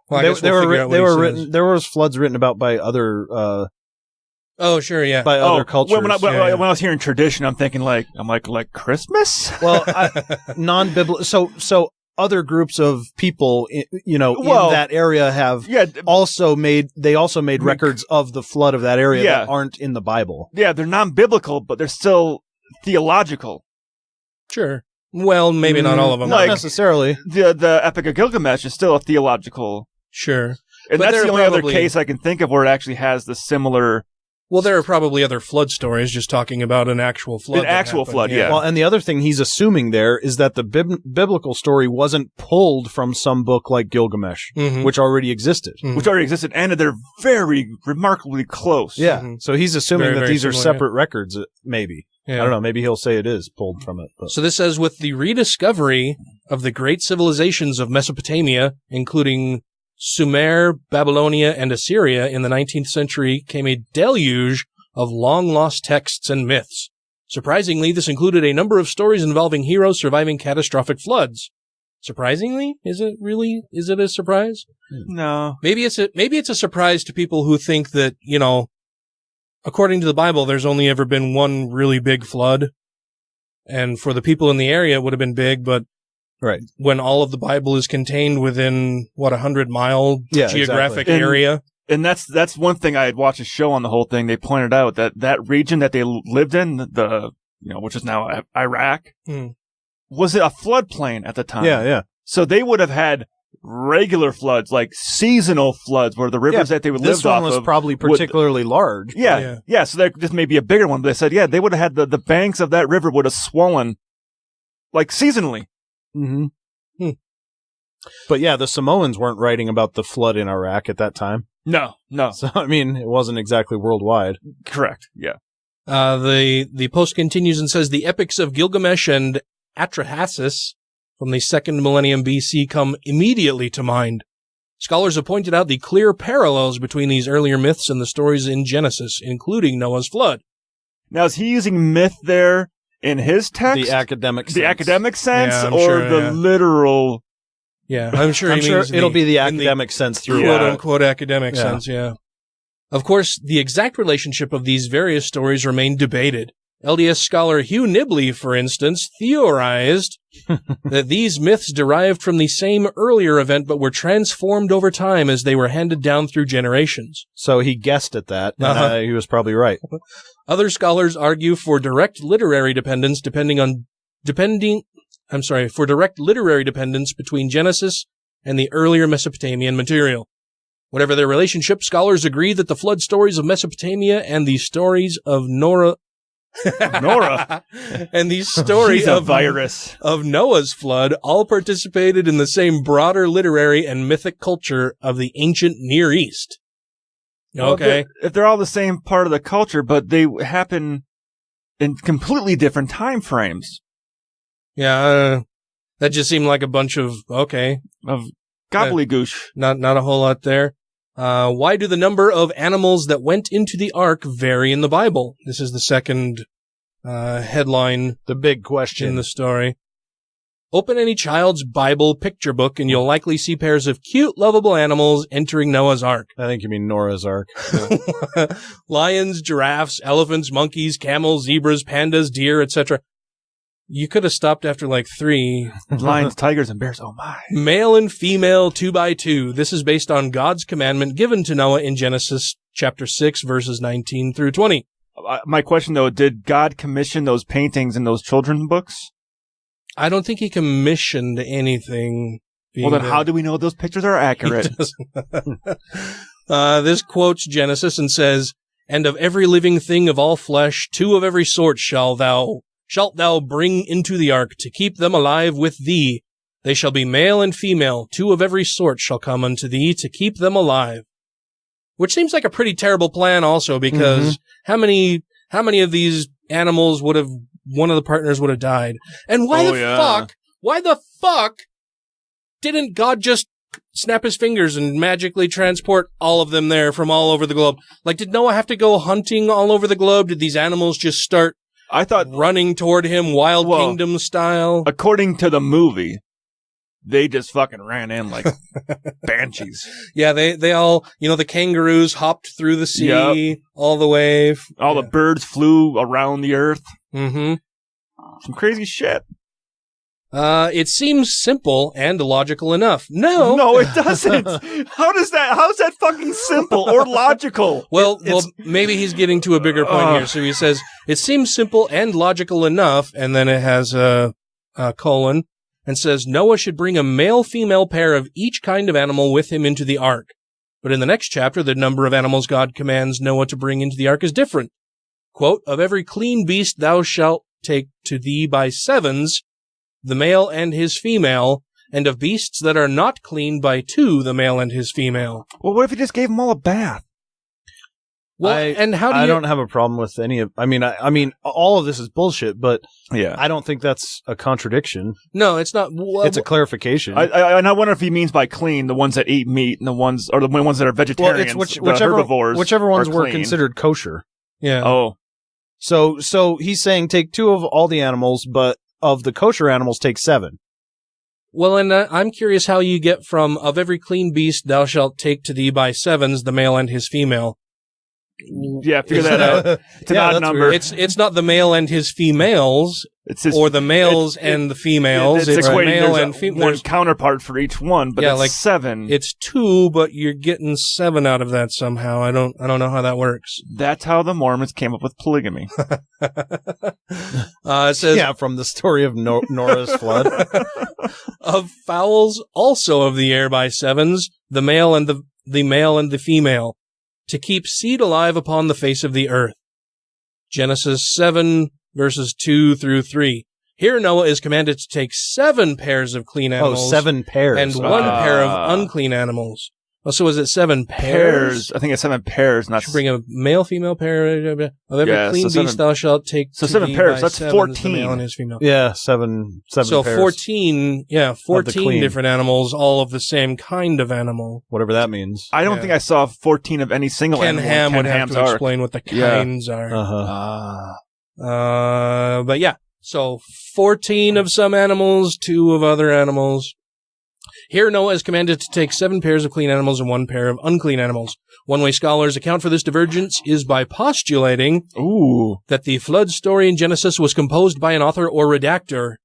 was floods written about by other, oh, sure, yeah. By other cultures. When I was hearing tradition, I'm thinking like Christmas? Well, non-biblical. So other groups of people, in that area have also made records of the flood of that area that aren't in the Bible. Yeah, they're non-biblical, but they're still theological. Sure. Well, maybe not all of them. Not necessarily. The Epic of Gilgamesh is still a theological. Sure. And that's the only other case I can think of where it actually has the similar. Well, there are probably other flood stories just talking about an actual flood. An actual flood, yeah. Well, and the other thing he's assuming there is that the biblical story wasn't pulled from some book like Gilgamesh, which already existed. Mm-hmm. And they're very remarkably close. Yeah. Mm-hmm. So he's assuming that these are separate yeah. records, maybe. Yeah. I don't know. Maybe he'll say it is pulled from it. But. So this says, with the rediscovery of the great civilizations of Mesopotamia, including Sumer, Babylonia, and Assyria in the 19th century, came a deluge of long-lost texts and myths. Surprisingly, this included a number of stories involving heroes surviving catastrophic floods. Surprisingly? Is it a surprise? No. Maybe it's a surprise to people who think that, according to the Bible, there's only ever been one really big flood. And for the people in the area, it would have been big, but right. When all of the Bible is contained within, 100-mile geographic area. And that's one thing I had watched a show on the whole thing. They pointed out that region that they lived in, which is now Iraq, was a floodplain at the time. Yeah, yeah. So they would have had regular floods, like seasonal floods, where the rivers that they would live off of. This one was probably particularly large. Yeah. So there just may be a bigger one. But they said, they would have had the banks of that river would have swollen, like seasonally. Mm-hmm. But yeah, the Samoans weren't writing about the flood in Iraq at that time. No. So, it wasn't exactly worldwide. Correct, yeah. The post continues and says, the epics of Gilgamesh and Atrahasis from the 2nd millennium BC come immediately to mind. Scholars have pointed out the clear parallels between these earlier myths and the stories in Genesis, including Noah's flood. Now, is he using myth there in his text? The academic sense. The academic sense, Yeah, I'm or sure, the yeah. literal? Yeah, I'm sure I'm he sure means it'll be the academic sense through quote-unquote academic Yeah. sense, yeah. Of course, the exact relationship of these various stories remain debated. LDS scholar Hugh Nibley, for instance, theorized that these myths derived from the same earlier event but were transformed over time as they were handed down through generations. So he guessed at that, and he was probably right. Other scholars argue for direct literary dependence for direct literary dependence between Genesis and the earlier Mesopotamian material. Whatever their relationship, scholars agree that the flood stories of Mesopotamia and the stories of Nora and the story She's a virus of Noah's flood all participated in the same broader literary and mythic culture of the ancient Near East. Okay. Well, if they're all the same part of the culture, but they happen in completely different time frames. Yeah, that just seemed like a bunch of gobbledygoosh. Not a whole lot there. Why do the number of animals that went into the ark vary in the Bible? This is the second headline. The big question in the story. Open any child's Bible picture book and you'll likely see pairs of cute, lovable animals entering Noah's Ark. I think you mean Nora's Ark. Lions, giraffes, elephants, monkeys, camels, zebras, pandas, deer, etc. You could have stopped after like 3. Lions, tigers, and bears. Oh my. Male and female 2x2. This is based on God's commandment given to Noah in Genesis chapter 6, verses 19 through 20. My question though, did God commission those paintings in those children's books? I don't think he commissioned anything. Well, then how do we know those pictures are accurate? This quotes Genesis and says, "And of every living thing of all flesh, 2 of every sort shalt thou bring into the ark, to keep them alive with thee. They shall be male and female, 2 of every sort shall come unto thee, to keep them alive." Which seems like a pretty terrible plan also, because how many of these animals would have, one of the partners would have died? And why the fuck didn't God just snap his fingers and magically transport all of them there from all over the globe? Like, did Noah have to go hunting all over the globe? Did these animals just start running toward him Wild Kingdom style? According to the movie, they just fucking ran in like banshees. Yeah, they all, the kangaroos hopped through the sea all the way. All the birds flew around the earth. Mm-hmm. Some crazy shit. It seems simple and logical enough. No, it doesn't. How's that fucking simple or logical? Well, maybe he's getting to a bigger point here. So he says, it seems simple and logical enough, and then it has a colon, and says, Noah should bring a male-female pair of each kind of animal with him into the ark. But in the next chapter, the number of animals God commands Noah to bring into the ark is different. Quote, "Of every clean beast thou shalt take to thee by 7s, the male and his female, and of beasts that are not clean by 2, the male and his female." Well, what if he just gave them all a bath? Well, I don't have a problem with any of. I mean, all of this is bullshit, but I don't think that's a contradiction. No, it's not. It's a clarification. And I wonder if he means by clean the ones that eat meat and the ones that are vegetarians. Well, it's herbivores, whichever ones were considered kosher. Yeah. Oh. So he's saying take 2 of all the animals, but of the kosher animals, take 7. Well, and I'm curious how you get from "of every clean beast thou shalt take to thee by 7s, the male and his female." Yeah, figure that out. It's an odd number. It's not the male and his females, or the males and the females. It's male and female. One counterpart for each one, but it's 7. It's 2, but you're getting 7 out of that somehow. I don't know how that works. That's how the Mormons came up with polygamy. It says, from the story of Nora's flood. "Of fowls also of the air by 7s, the male and the female, to keep seed alive upon the face of the earth." Genesis 7, verses 2 through 3. Here Noah is commanded to take 7 pairs of clean animals. 7 pairs. And 1 pair of unclean animals. Oh, so is it 7 pairs? I think it's 7 pairs. Not should bring a male, female pair of every clean beast thou shalt take. So 7 pairs. That's 14. Male and his female. Yeah, seven so pairs. 14. Yeah, 14 different animals, all of the same kind of animal. Whatever that means. I don't think I saw 14 of any single Ken animal. Ham would have to explain what the kinds are. But yeah, so 14 of some animals, 2 of other animals. Here, Noah is commanded to take 7 pairs of clean animals and 1 pair of unclean animals. One way scholars account for this divergence is by postulating that the flood story in Genesis was composed by an author or redactor.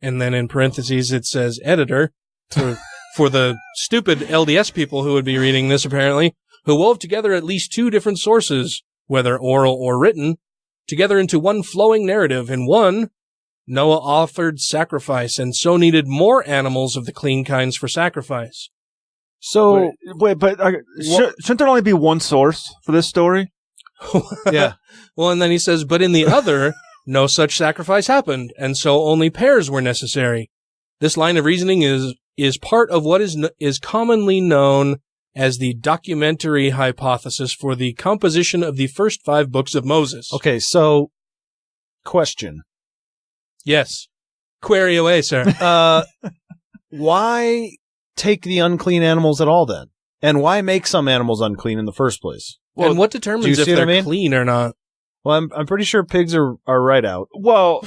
And then in parentheses it says editor, for the stupid LDS people who would be reading this apparently, who wove together at least 2 different sources, whether oral or written, together into one flowing narrative. In one, Noah offered sacrifice and so needed more animals of the clean kinds for sacrifice. So, wait, but shouldn't there only be one source for this story? Yeah. Well, and then he says, but in the other, no such sacrifice happened, and so only pairs were necessary. This line of reasoning is part of what is commonly known as the documentary hypothesis for the composition of the first 5 books of Moses. Okay, so, question. Yes. Query away, sir. Why take the unclean animals at all then? And why make some animals unclean in the first place? Well, and what determines if they're clean or not? Well, I'm pretty sure pigs are right out. Well,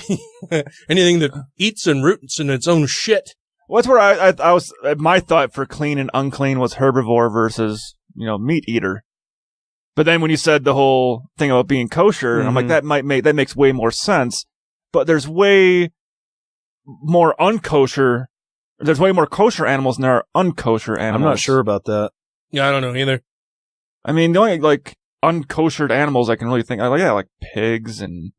anything that eats and roots in its own shit. Well, that's where I was. My thought for clean and unclean was herbivore versus meat eater. But then when you said the whole thing about being kosher, and I'm like, that makes way more sense. But there's way more unkosher. There's way more kosher animals than there are unkosher animals. I'm not sure about that. Yeah, I don't know either. I mean, the only unkoshered animals I can really think of, like pigs and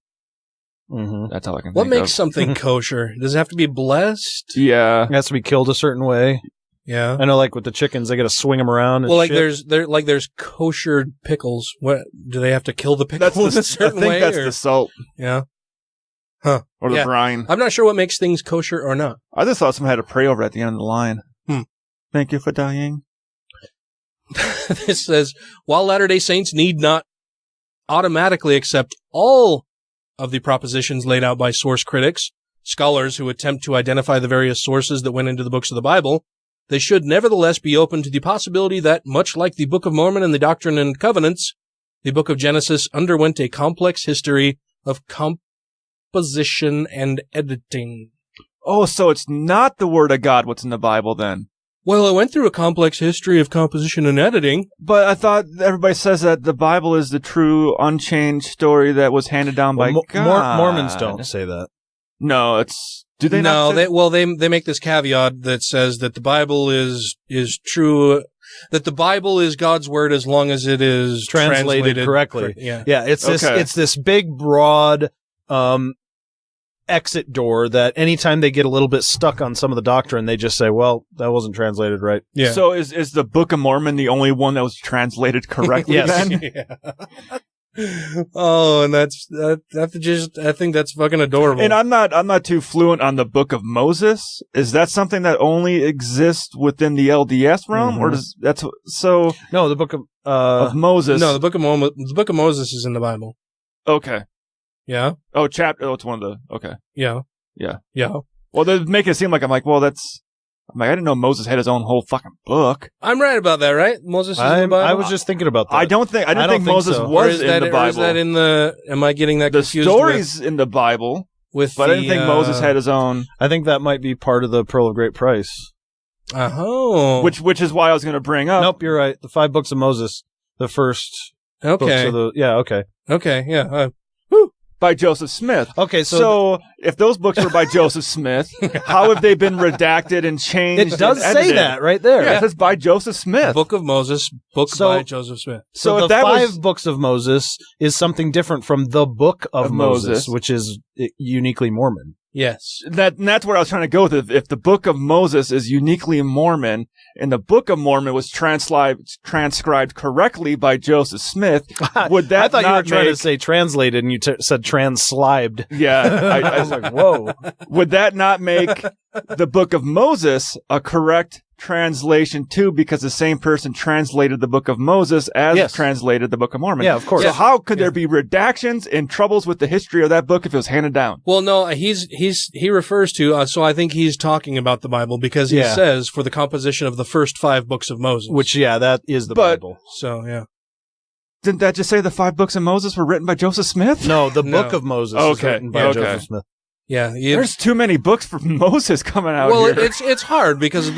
that's all I can think of. What makes something kosher? Does it have to be blessed? Yeah. It has to be killed a certain way. Yeah. I know, like with the chickens, they got to swing them around. Well, there's kosher pickles. What do they have to kill the pickle in a certain way? I think that's the salt. Yeah. Huh. Or the brine. I'm not sure what makes things kosher or not. I just thought someone had to pray over at the end of the line. Thank you for dying. This says, while Latter-day Saints need not automatically accept all of the propositions laid out by source critics, scholars who attempt to identify the various sources that went into the books of the Bible, they should nevertheless be open to the possibility that, much like the Book of Mormon and the Doctrine and Covenants, the Book of Genesis underwent a complex history of composition and editing. Oh, so it's not the Word of God what's in the Bible then? Well, it went through a complex history of composition and editing. But I thought everybody says that the Bible is the true, unchanged story that was handed down by God. Mormons don't say that. No, it's... Do they not? No, they make this caveat that says that the Bible is true, that the Bible is God's word as long as it is translated correctly. Yeah. It's this big, broad, exit door that anytime they get a little bit stuck on some of the doctrine, they just say, well, that wasn't translated right. Yeah. So is the Book of Mormon the only one that was translated correctly then? Yeah. Oh, and I think that's fucking adorable. And I'm not too fluent on the Book of Moses. Is that something that only exists within the LDS realm, or No, the Book of Moses. No, the Book of Moses is in the Bible. Okay. Yeah. Oh, it's one of the. Okay. Yeah. Yeah. Yeah. Well, they make it seem like I didn't know Moses had his own whole fucking book. I'm right about that, right? Moses is in the Bible? I was just thinking about that. I didn't think Moses was in the Bible. Or is that in the, am I getting that confused? The story's in the Bible, but I didn't think Moses had his own. I think that might be part of the Pearl of Great Price. Oh. Which is why I was going to bring up. Nope, you're right. The 5 books of Moses, the first books of the, yeah, okay. Okay, yeah. By Joseph Smith. Okay, so if those books were by Joseph Smith, how have they been redacted and changed? It does say that right there. Yeah, it says by Joseph Smith. Book of Moses, by Joseph Smith. So if the 5 books of Moses is something different from the Book of Moses, which is uniquely Mormon. Yes. That's where I was trying to go with it. If the Book of Moses is uniquely Mormon, and the Book of Mormon was transcribed correctly by Joseph Smith, would that I thought you were trying to say translated, and you said translibed. Yeah. I was like, whoa. Would that not make the Book of Moses a correct translation too, because the same person translated the Book of Moses as translated the Book of Mormon. Yeah, of course. So how could there be redactions and troubles with the history of that book if it was handed down? Well, no, he refers to, so I think he's talking about the Bible because he says for the composition of the first 5 books of Moses. Which, that is the Bible. So, yeah. Didn't that just say the 5 books of Moses were written by Joseph Smith? No, the Book of Moses is written by Joseph Smith. Yeah, there's too many books from Moses coming out. Well, here. it's hard because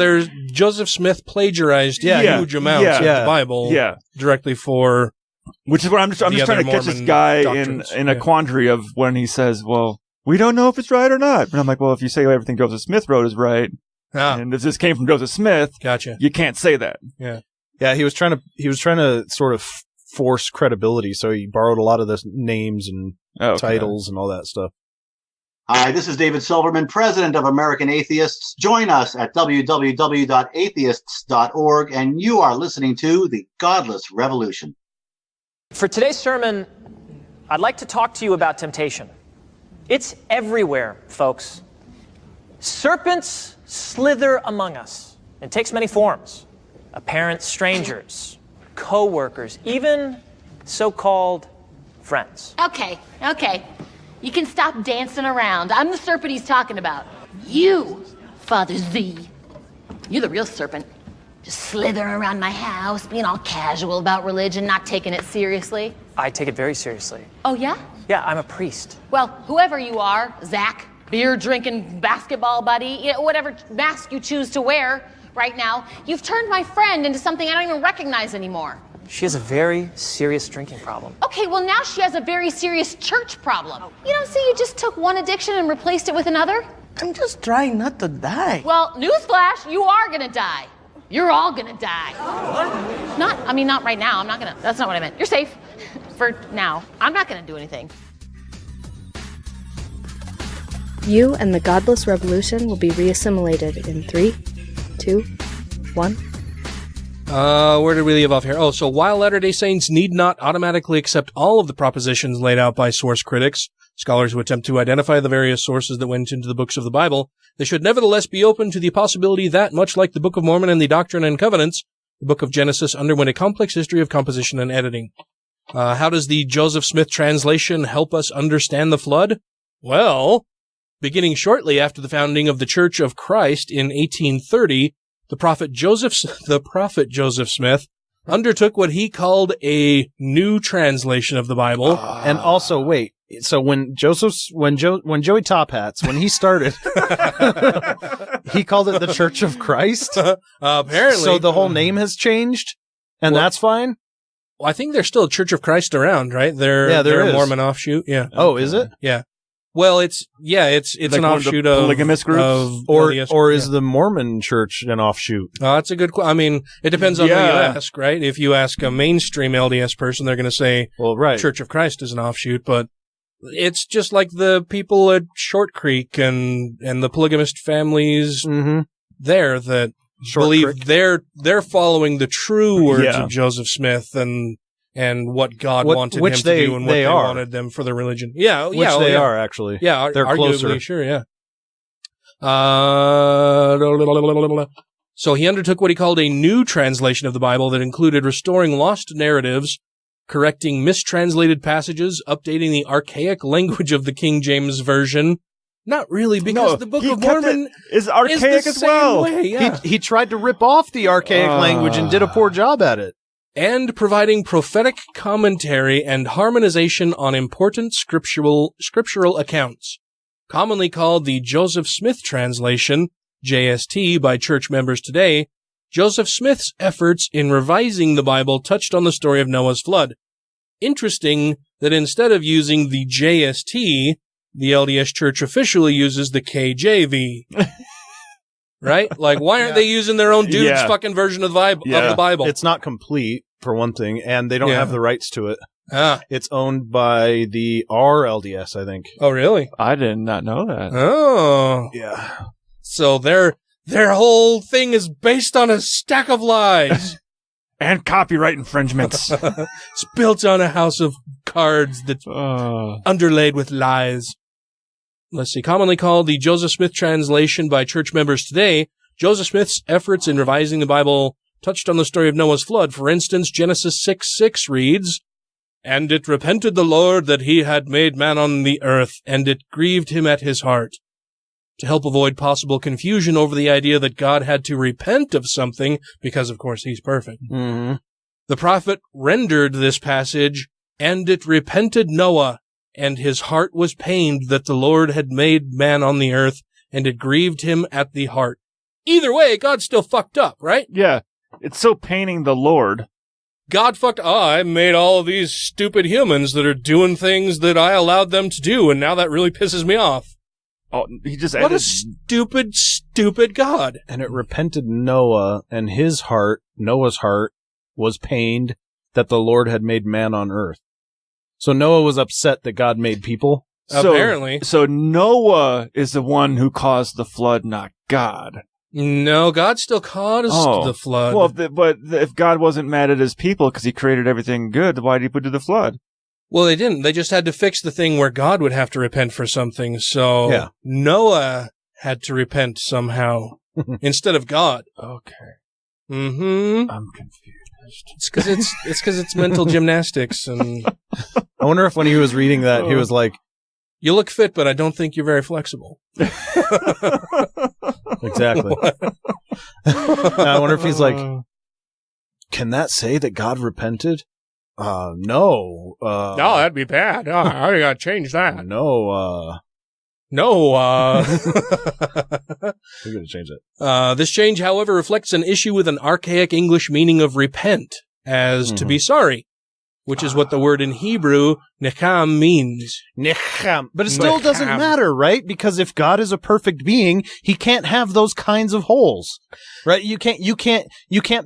Joseph Smith plagiarized huge amounts of the Bible directly for. Which is what I'm just trying to catch this guy in a quandary of when he says, "Well, we don't know if it's right or not." And I'm like, "Well, if you say everything Joseph Smith wrote is right, and if this came from Joseph Smith, you can't say that." Yeah. He was trying to sort of force credibility, so he borrowed a lot of the names and titles and all that stuff. Hi, this is David Silverman, president of American Atheists. Join us at www.atheists.org, and you are listening to the Godless Revolution. For today's sermon, I'd like to talk to you about temptation. It's everywhere, folks. Serpents slither among us. It takes many forms. Apparent strangers, co-workers, even so-called friends. Okay. You can stop dancing around. I'm the serpent he's talking about. You, Father Z. You're the real serpent. Just slithering around my house, being all casual about religion, not taking it seriously. I take it very seriously. Oh, yeah? Yeah, I'm a priest. Well, whoever you are, Zach, beer-drinking basketball buddy, whatever mask you choose to wear right now, you've turned my friend into something I don't even recognize anymore. She has a very serious drinking problem. Okay, well now she has a very serious church problem. You don't see you just took one addiction and replaced it with another? I'm just trying not to die. Well, newsflash, you are gonna die. You're all gonna die. Not right now. That's not what I meant. You're safe for now. I'm not gonna do anything. You and the Godless Rebelution will be reassimilated in 3, 2, 1. Where did we leave off here? Oh, so while Latter-day Saints need not automatically accept all of the propositions laid out by source critics, scholars who attempt to identify the various sources that went into the books of the Bible, they should nevertheless be open to the possibility that, much like the Book of Mormon and the Doctrine and Covenants, the Book of Genesis underwent a complex history of composition and editing. How does the Joseph Smith translation help us understand the flood? Well, beginning shortly after the founding of the Church of Christ in 1830, the prophet Joseph Smith undertook what he called a new translation of the Bible. And also, wait. So when Joey Tophats, when he started, he called it the Church of Christ. Apparently. So the whole name has changed, and that's fine. Well, I think there's still a Church of Christ around, right? They're a Mormon offshoot. Yeah. Oh, is it? Yeah. Well, it's like an offshoot of polygamous groups, or is the Mormon Church an offshoot? That's a good question. I mean, it depends on who you ask, right? If you ask a mainstream LDS person, they're going to say, "Well, right, Church of Christ is an offshoot," but it's just like the people at Short Creek and the polygamist families there that believe they're following the true words of Joseph Smith and what God wanted him to do and what they wanted them for their religion. Yeah, which they are actually. Yeah, they're arguably, closer. Sure, yeah. So he undertook what he called a new translation of the Bible that included restoring lost narratives, correcting mistranslated passages, updating the archaic language of the King James Version. Not really, because the Book of Mormon is archaic as well. He tried to rip off the archaic language and did a poor job at it. And providing prophetic commentary and harmonization on important scriptural accounts. Commonly called the Joseph Smith translation, JST, by church members today, Joseph Smith's efforts in revising the Bible touched on the story of Noah's flood. Interesting that instead of using the JST, the LDS Church officially uses the KJV. Right? Like, why aren't they using their own dude's fucking version of the Bible? It's not complete, for one thing, and they don't have the rights to it. It's owned by the RLDS, I think. Oh, really? I did not know that. Oh. Yeah. So their whole thing is based on a stack of lies. And copyright infringements. It's built on a house of cards that's underlaid with lies. Let's see, commonly called the Joseph Smith translation by church members today, Joseph Smith's efforts in revising the Bible touched on the story of Noah's flood. For instance, Genesis 6:6 reads, "And it repented the Lord that he had made man on the earth, and it grieved him at his heart." To help avoid possible confusion over the idea that God had to repent of something, because of course he's perfect, the prophet rendered this passage, "And it repented Noah, and his heart was pained that the Lord had made man on the earth, and it grieved him at the heart." Either way, God still fucked up, right? Yeah. It's so paining the Lord. God fucked, I made all of these stupid humans that are doing things that I allowed them to do, and now that really pisses me off. Oh, he just What a stupid, stupid God. And it repented Noah, and Noah's heart, was pained that the Lord had made man on earth. So Noah was upset that God made people? Apparently. So Noah is the one who caused the flood, not God. No, God still caused the flood. Well, but if God wasn't mad at his people because he created everything good, why did he put the flood? Well, they didn't. They just had to fix the thing where God would have to repent for something. So Noah had to repent somehow instead of God. Okay. Mm-hmm. I'm confused. It's because it's mental gymnastics. And I wonder if when he was reading that, he was like, "You look fit, but I don't think you're very flexible." Exactly. I wonder if he's like, can that say that God repented? No. No, that'd be bad. I gotta change that. No. We're gonna change it. This change, however, reflects an issue with an archaic English meaning of repent as to be sorry, which is what the word in Hebrew, necham, means. Necham. But it still doesn't matter, right? Because if God is a perfect being, he can't have those kinds of holes, right? You can't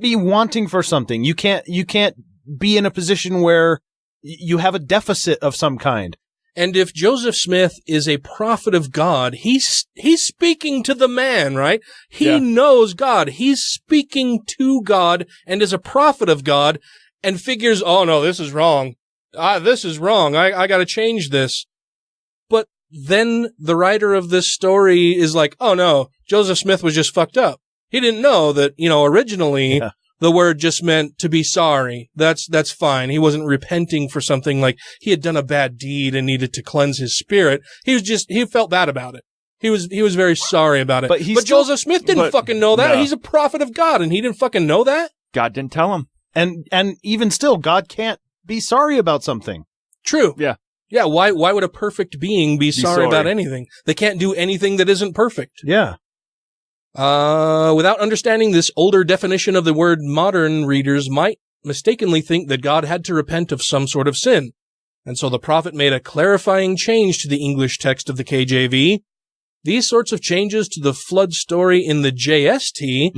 be wanting for something. You can't be in a position where you have a deficit of some kind. And if Joseph Smith is a prophet of God, he's speaking to the man, right? He knows God. He's speaking to God and is a prophet of God and figures, oh no, this is wrong. This is wrong. I gotta change this. But then the writer of this story is like, oh no, Joseph Smith was just fucked up. He didn't know that, originally the word just meant to be sorry. That's fine. He wasn't repenting for something like he had done a bad deed and needed to cleanse his spirit. He felt bad about it. He was very sorry about it. But Joseph Smith didn't fucking know that. No. He's a prophet of God and he didn't fucking know that. God didn't tell him. And even still, God can't be sorry about something. True. Yeah. Yeah. Why would a perfect being be sorry about anything? They can't do anything that isn't perfect. Yeah. Without understanding this older definition of the word, modern readers might mistakenly think that God had to repent of some sort of sin. And so the prophet made a clarifying change to the English text of the KJV. These sorts of changes to the flood story in the JST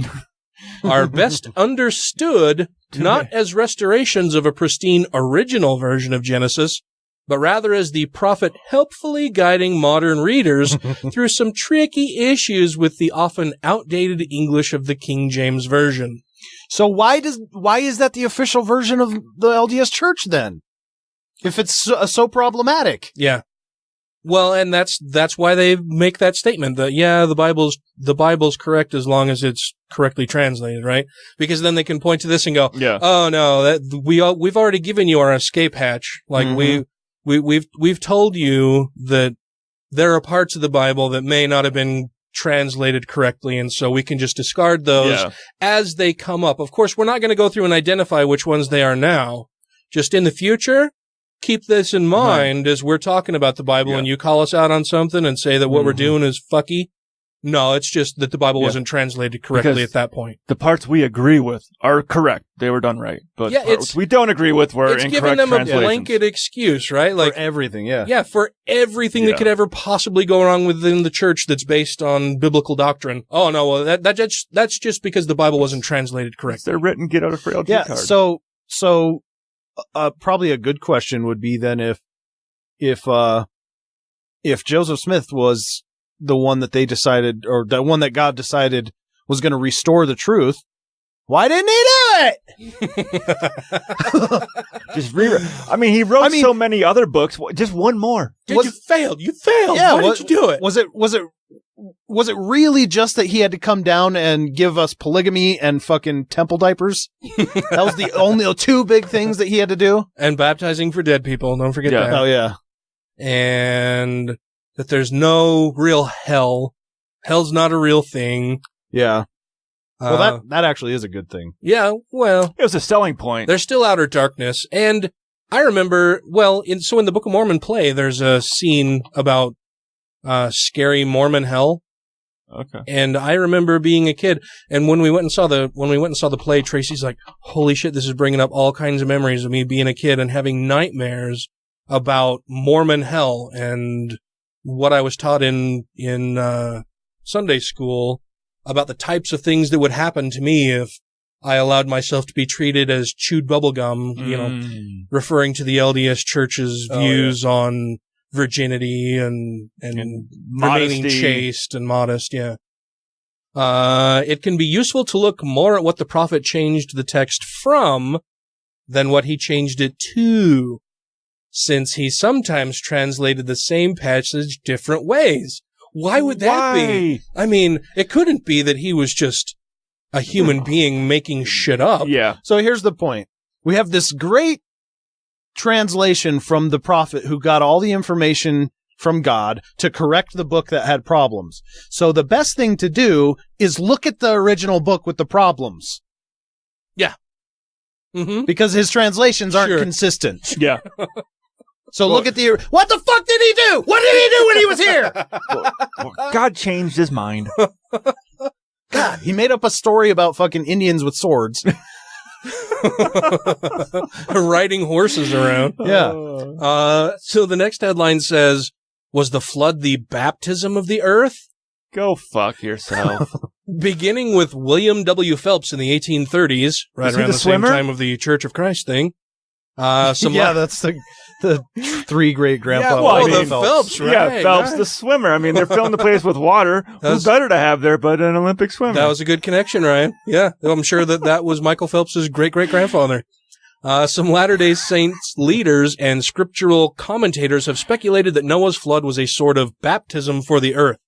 are best understood not as restorations of a pristine original version of Genesis, but rather as the prophet helpfully guiding modern readers through some tricky issues with the often outdated English of the King James Version. So why is that the official version of the LDS Church then? If it's so problematic? Yeah. Well, and that's why they make that statement that, the Bible's correct as long as it's correctly translated, right? Because then they can point to this and go, oh no, we've already given you our escape hatch. Like we've told you that there are parts of the Bible that may not have been translated correctly, and so we can just discard those as they come up. Of course, we're not going to go through and identify which ones they are now. Just in the future, keep this in mind as we're talking about the Bible and you call us out on something and say that what we're doing is fucky. No, it's just that the Bible wasn't translated correctly at that point. The parts we agree with are correct. They were done right. But parts we don't agree with were incorrect translations. It's giving them a blanket excuse, right? Like, for everything, Yeah, for everything that could ever possibly go wrong within the church that's based on biblical doctrine. Oh, no, well, that's just because the Bible wasn't translated correctly. They're written get out of frail card. So probably a good question would be then if Joseph Smith was the one that they decided, or the one that God decided was going to restore the truth, why didn't he do it? Just rewrite. I mean, he wrote so many other books. Just one more. Dude, you failed. Yeah, why did you do it? Was it was it really just that he had to come down and give us polygamy and fucking temple diapers? That was the only two big things that he had to do. And baptizing for dead people. Don't forget that. Oh, yeah. And that there's no real hell. Hell's not a real thing. Yeah. Well, that actually is a good thing. Yeah, well. It was a selling point. There's still outer darkness. And I remember, well, in the Book of Mormon play, there's a scene about scary Mormon hell. Okay. And I remember being a kid, and when we went and saw the play, Tracy's like, "Holy shit, this is bringing up all kinds of memories of me being a kid and having nightmares about Mormon hell and what I was taught in Sunday school about the types of things that would happen to me if I allowed myself to be treated as chewed bubblegum, you know, referring to the LDS Church's views on virginity and remaining chaste and modest, yeah. It can be useful to look more at what the prophet changed the text from than what he changed it to, since he sometimes translated the same passage different ways. Why would that be? I mean, it couldn't be that he was just a human being making shit up. Yeah. So here's the point. We have this great translation from the prophet who got all the information from God to correct the book that had problems. So the best thing to do is look at the original book with the problems. Yeah. Mm-hmm. Because his translations aren't consistent. Yeah. So look at what the fuck did he do? What did he do when he was here? God changed his mind. God, he made up a story about fucking Indians with swords. Riding horses around. Yeah. So the next headline says, "Was the flood the baptism of the earth?" Go fuck yourself. Beginning with William W. Phelps in the 1830s, right around the same time of the Church of Christ thing. That's the three great grandpa. Yeah, well, the Phelps, right? Yeah, Phelps, the swimmer. I mean, they're filling the place with water. Who's better to have there but an Olympic swimmer? That was a good connection, Ryan. Yeah, I'm sure that was Michael Phelps' great-great-grandfather. Some Latter-day Saints leaders and scriptural commentators have speculated that Noah's flood was a sort of baptism for the earth.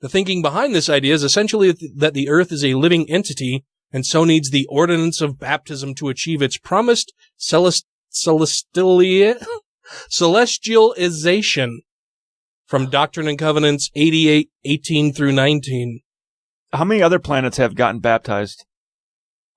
The thinking behind this idea is essentially that the earth is a living entity and so needs the ordinance of baptism to achieve its promised celestialization from Doctrine and Covenants 88:18 through 19. How many other planets have gotten baptized?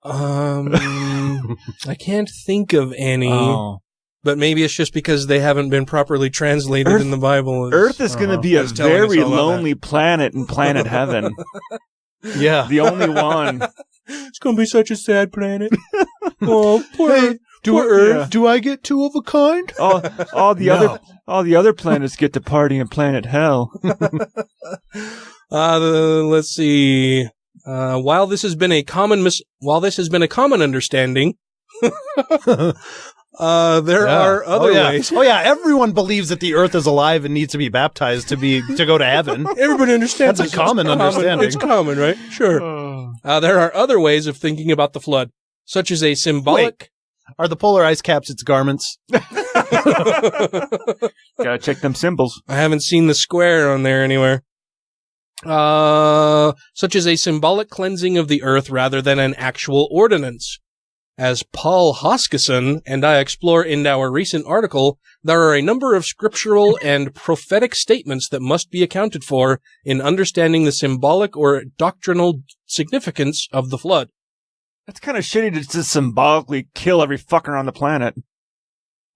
I can't think of any. Oh. But maybe it's just because they haven't been properly translated in the Bible. Earth is going to be a very lonely planet in planet heaven. Yeah. The only one. It's going to be such a sad planet. Oh, poor Earth. Do I get two of a kind? All the other planets get to party in planet hell. Let's see. While this has been a common understanding, there are other ways. Oh yeah, everyone believes that the earth is alive and needs to be baptized to go to heaven. Everybody understands. That's a common understanding. It's common, right? Sure. There are other ways of thinking about the flood, such as a symbolic. Wait, are the polar ice caps its garments? Gotta check them symbols. I haven't seen the square on there anywhere. Such as a symbolic cleansing of the earth rather than an actual ordinance. As Paul Hoskisson and I explore in our recent article, there are a number of scriptural and prophetic statements that must be accounted for in understanding the symbolic or doctrinal significance of the flood. That's kind of shitty to just symbolically kill every fucker on the planet.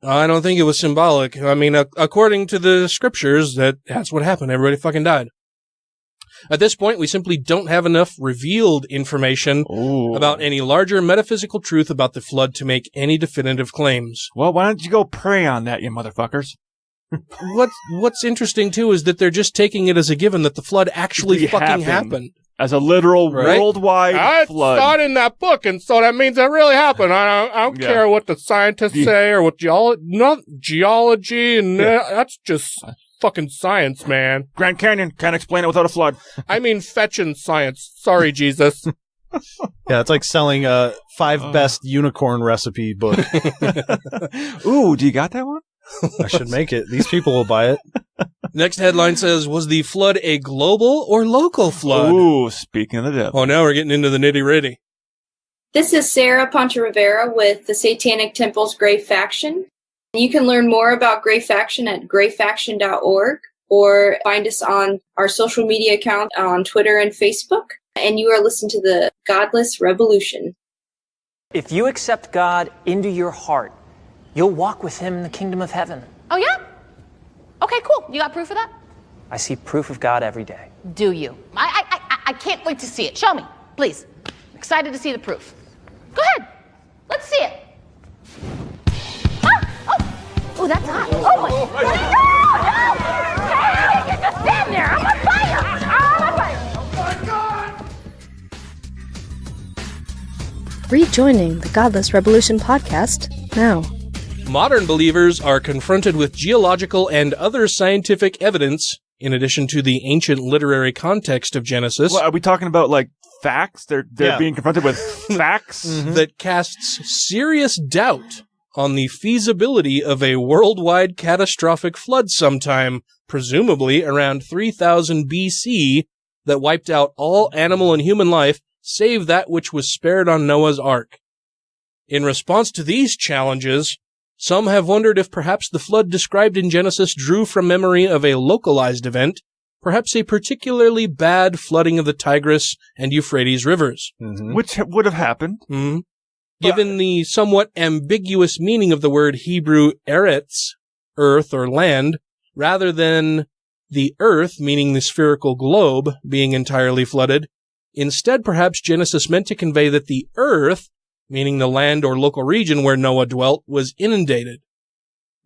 I don't think it was symbolic. I mean, according to the scriptures, that's what happened. Everybody fucking died. At this point, we simply don't have enough revealed information about any larger metaphysical truth about the flood to make any definitive claims. Well, why don't you go pray on that, you motherfuckers? What's interesting, too, is that they're just taking it as a given that the flood actually fucking happened. As a literal worldwide flood. I saw it in that book, and so that means it really happened. I don't care what the scientists say or what geology, and that's just fucking science, man. Grand Canyon can't explain it without a flood. I mean fetching science. Sorry, Jesus. Yeah, it's like selling a 5 best unicorn recipe book. Ooh, do you got that one? I should make it. These people will buy it. Next headline says, was the flood a global or local flood? Ooh, speaking of the devil. Oh, now we're getting into the nitty-gritty. This is Sarah Ponte Rivera with the Satanic Temple's Grey Faction. You can learn more about Grey Faction at greyfaction.org or find us on our social media account on Twitter and Facebook. And you are listening to the Godless Rebelution. If you accept God into your heart, you'll walk with him in the kingdom of heaven. Oh, yeah? Okay, cool. You got proof of that? I see proof of God every day. Do you? I can't wait to see it. Show me, please. I'm excited to see the proof. Go ahead. Let's see it. Oh, that's hot. Oh, my. No! You just stand there. I'm on fire. I'm on fire. Rejoining the Godless Rebelution podcast now. Modern believers are confronted with geological and other scientific evidence, in addition to the ancient literary context of Genesis. What, are we talking about, like, facts? They're being confronted with facts? That casts serious doubt on the feasibility of a worldwide catastrophic flood sometime, presumably around 3000 BC, that wiped out all animal and human life, save that which was spared on Noah's Ark. In response to these challenges, some have wondered if perhaps the flood described in Genesis drew from memory of a localized event, perhaps a particularly bad flooding of the Tigris and Euphrates rivers. Which would have happened. Given the somewhat ambiguous meaning of the word Hebrew eretz, earth or land, rather than the earth, meaning the spherical globe, being entirely flooded, instead perhaps Genesis meant to convey that the earth, meaning the land or local region where Noah dwelt, was inundated.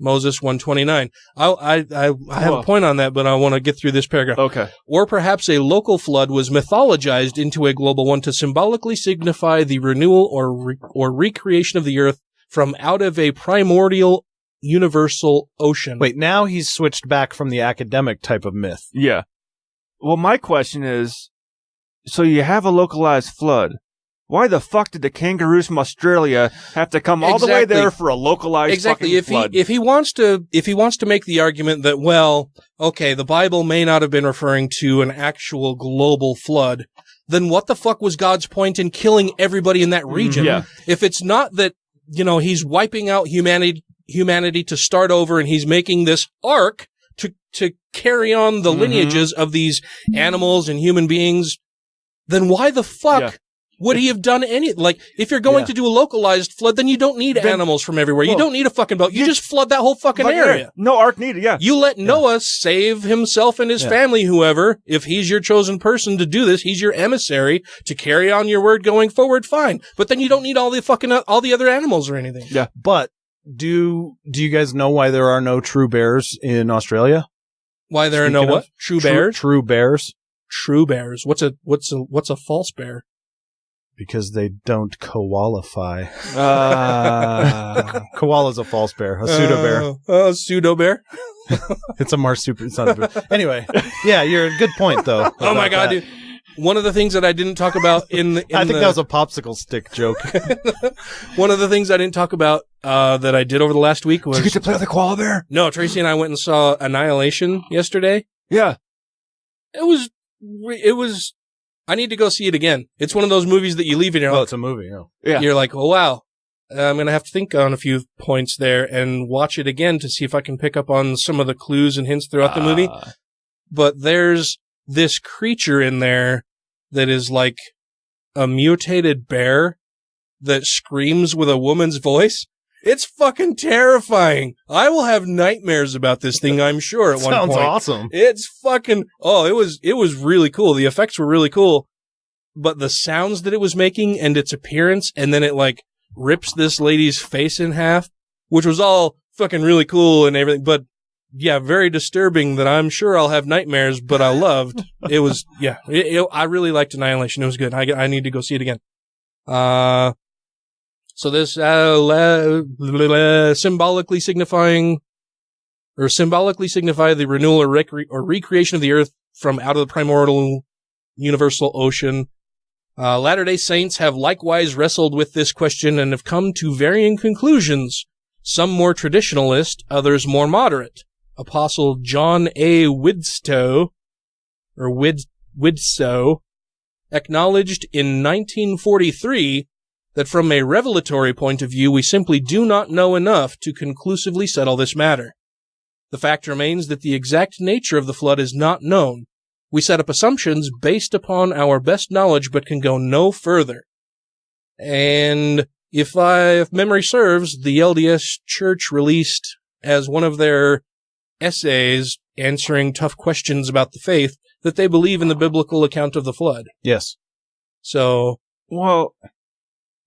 Moses 129. I have a point on that, but I want to get through this paragraph. Okay. Or perhaps a local flood was mythologized into a global one to symbolically signify the renewal or recreation of the earth from out of a primordial universal ocean. Wait, now he's switched back from the academic type of myth. Yeah. Well, my question is, so you have a localized flood. Why the fuck did the kangaroos from Australia have to come all the way there for a localized fucking flood? If he wants to make the argument that, well, okay, the Bible may not have been referring to an actual global flood, then what the fuck was God's point in killing everybody in that region? Yeah. If it's not that, he's wiping out humanity to start over and he's making this ark to carry on the lineages of these animals and human beings, then why the fuck would he have done any, if you're going to do a localized flood, then you don't need animals from everywhere. You don't need a fucking boat. You just flood that whole fucking area. No ark needed, You let Noah save himself and his family, whoever. If he's your chosen person to do this, he's your emissary to carry on your word going forward, fine. But then you don't need all the other animals or anything. Yeah. But do you guys know why there are no true bears in Australia? Why there are no what? True bears? True bears. True bears. What's a false bear? Because they don't koalify. Koala's a false bear, a pseudo bear. A pseudo bear. It's a marsupial. It's not a bear. Anyway, yeah, you're a good point though. Oh my god, dude. One of the things that I didn't talk about I think that was a popsicle stick joke. One of the things I didn't talk about that I did over the last week was... Did you get to play with the koala bear? No, Tracy and I went and saw Annihilation yesterday. Yeah. It was... I need to go see it again. It's one of those movies that you leave and you're like... Oh, it's a movie, yeah. You're like, oh, wow. I'm going to have to think on a few points there and watch it again to see if I can pick up on some of the clues and hints throughout the movie. But there's this creature in there that is like a mutated bear that screams with a woman's voice. It's fucking terrifying. I will have nightmares about this thing, I'm sure, at one point. Sounds awesome. It's fucking... Oh, it was really cool. The effects were really cool. But the sounds that it was making and its appearance, and then it, rips this lady's face in half, which was all fucking really cool and everything. But, yeah, very disturbing that I'm sure I'll have nightmares, but I loved. It was... Yeah, I really liked Annihilation. It was good. I need to go see it again. So this symbolically signify the renewal or recreation of the earth from out of the primordial universal ocean. Latter-day Saints have likewise wrestled with this question and have come to varying conclusions, some more traditionalist, others more moderate. Apostle John A. Widtsoe, acknowledged in 1943 that from a revelatory point of view, we simply do not know enough to conclusively settle this matter. The fact remains that the exact nature of the flood is not known. We set up assumptions based upon our best knowledge, but can go no further. And if memory serves, the LDS Church released as one of their essays answering tough questions about the faith that they believe in the biblical account of the flood. Yes. So, well,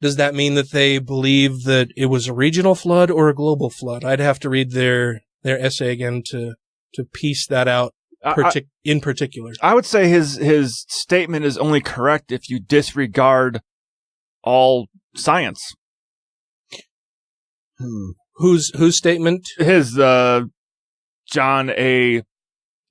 does that mean that they believe that it was a regional flood or a global flood? I'd have to read their essay again to piece that out in particular. I would say his statement is only correct if you disregard all science. Whose statement? His John A.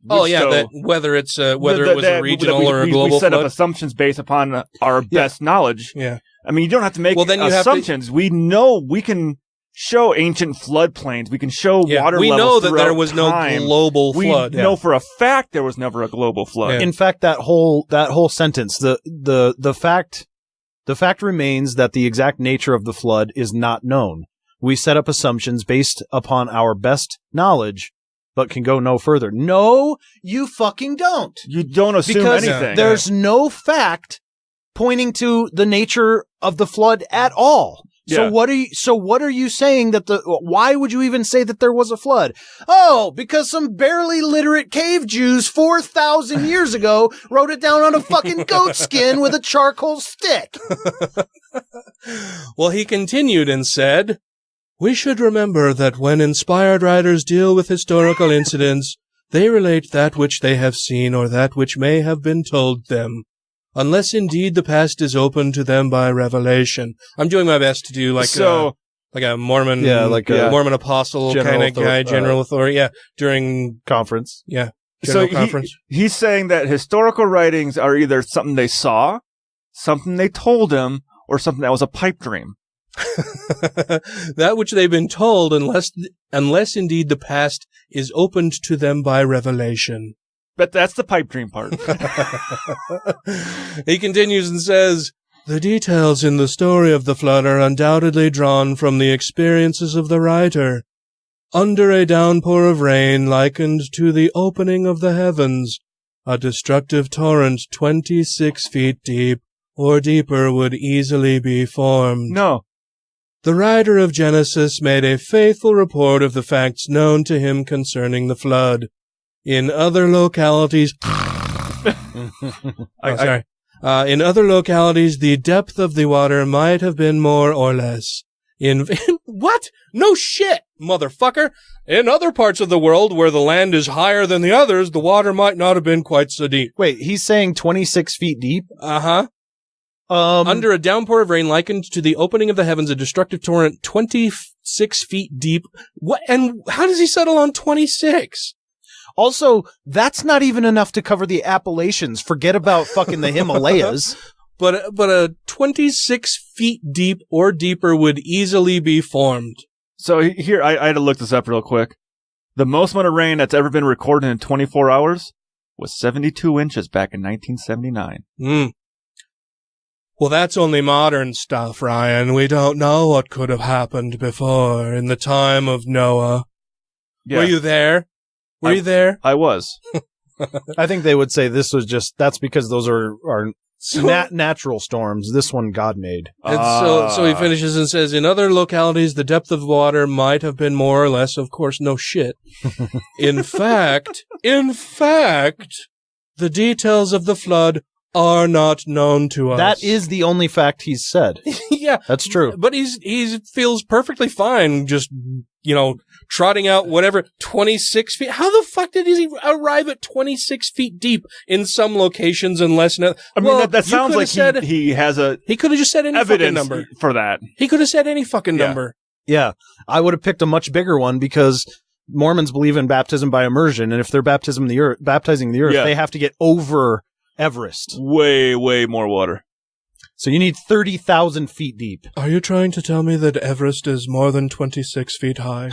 Oh yeah, that whether it was a regional or a global we set flood. up assumptions based upon our best knowledge. Yeah. I mean, you don't have to make assumptions. We know we can show ancient floodplains. We can show water levels. We know that there throughout was time. no global flood. We know for a fact there was never a global flood. Yeah. In fact, that whole sentence, the fact remains that the exact nature of the flood is not known. We set up assumptions based upon our best knowledge, but can go no further. No, you fucking don't. You don't assume anything. There's no fact pointing to the nature of the flood at all. Yeah. So what are you saying why would you even say that there was a flood? Oh, because some barely literate cave Jews 4,000 years ago wrote it down on a fucking goat skin with a charcoal stick. Well, he continued and said, "We should remember that when inspired writers deal with historical incidents, they relate that which they have seen or that which may have been told them, unless indeed the past is open to them by revelation." I'm doing my best to do like a Mormon, Mormon apostle kind of guy, general authority, during conference, general conference. He's saying that historical writings are either something they saw, something they told him, or something that was a pipe dream. That which they've been told, unless indeed the past is opened to them by revelation. But that's the pipe dream part. He continues and says, "The details in the story of the flood are undoubtedly drawn from the experiences of the writer. Under a downpour of rain likened to the opening of the heavens, a destructive torrent 26 feet deep or deeper would easily be formed. No. The writer of Genesis made a faithful report of the facts known to him concerning the flood. In other localities, in other localities, the depth of the water might have been more or less. What? No shit, motherfucker! In other parts of the world where the land is higher than the others, the water might not have been quite so deep." Wait, he's saying 26 feet deep? Uh-huh. Under a downpour of rain likened to the opening of the heavens, a destructive torrent 26 feet deep. What? And how does he settle on 26? Also, that's not even enough to cover the Appalachians. Forget about fucking the Himalayas. But a 26 feet deep or deeper would easily be formed. So here, I had to look this up real quick. The most amount of rain that's ever been recorded in 24 hours was 72 inches back in 1979. Well, that's only modern stuff, Ryan. We don't know what could have happened before in the time of Noah. Yeah. Were you there? Were you there? I was. I think they would say this was that's because those are natural storms. This one God made. And so he finishes and says, in other localities, the depth of water might have been more or less, of course, no shit. In fact, the details of the flood are not known to us. That is the only fact he's said. Yeah. That's true. But he feels perfectly fine just, trotting out whatever, 26 feet. How the fuck did he arrive at 26 feet deep in some locations and less? That sounds like he has he could have just said any fucking number for that. He could have said any fucking number. Yeah. I would have picked a much bigger one because Mormons believe in baptism by immersion. And if they're baptizing the earth, they have to get over Everest. Way, way more water. So you need 30,000 feet deep. Are you trying to tell me that Everest is more than 26 feet high?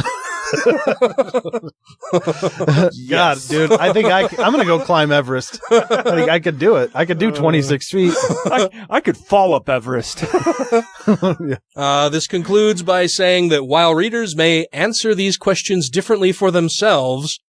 God, dude, I think I'm going to go climb Everest. I think I could do it. I could do 26 feet. I could fall up Everest. This concludes by saying that while readers may answer these questions differently for themselves,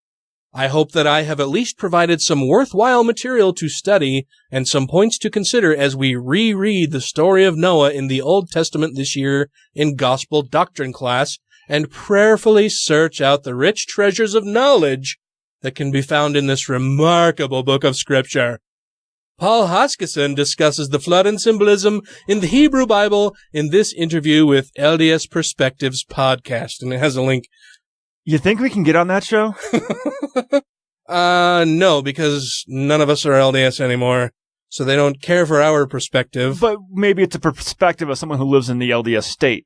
I hope that I have at least provided some worthwhile material to study and some points to consider as we reread the story of Noah in the Old Testament this year in Gospel Doctrine class and prayerfully search out the rich treasures of knowledge that can be found in this remarkable book of Scripture. Paul Hoskisson discusses the flood and symbolism in the Hebrew Bible in this interview with LDS Perspectives podcast, and it has a link. You think we can get on that show? No, because none of us are LDS anymore, so they don't care for our perspective. But maybe it's a perspective of someone who lives in the LDS state.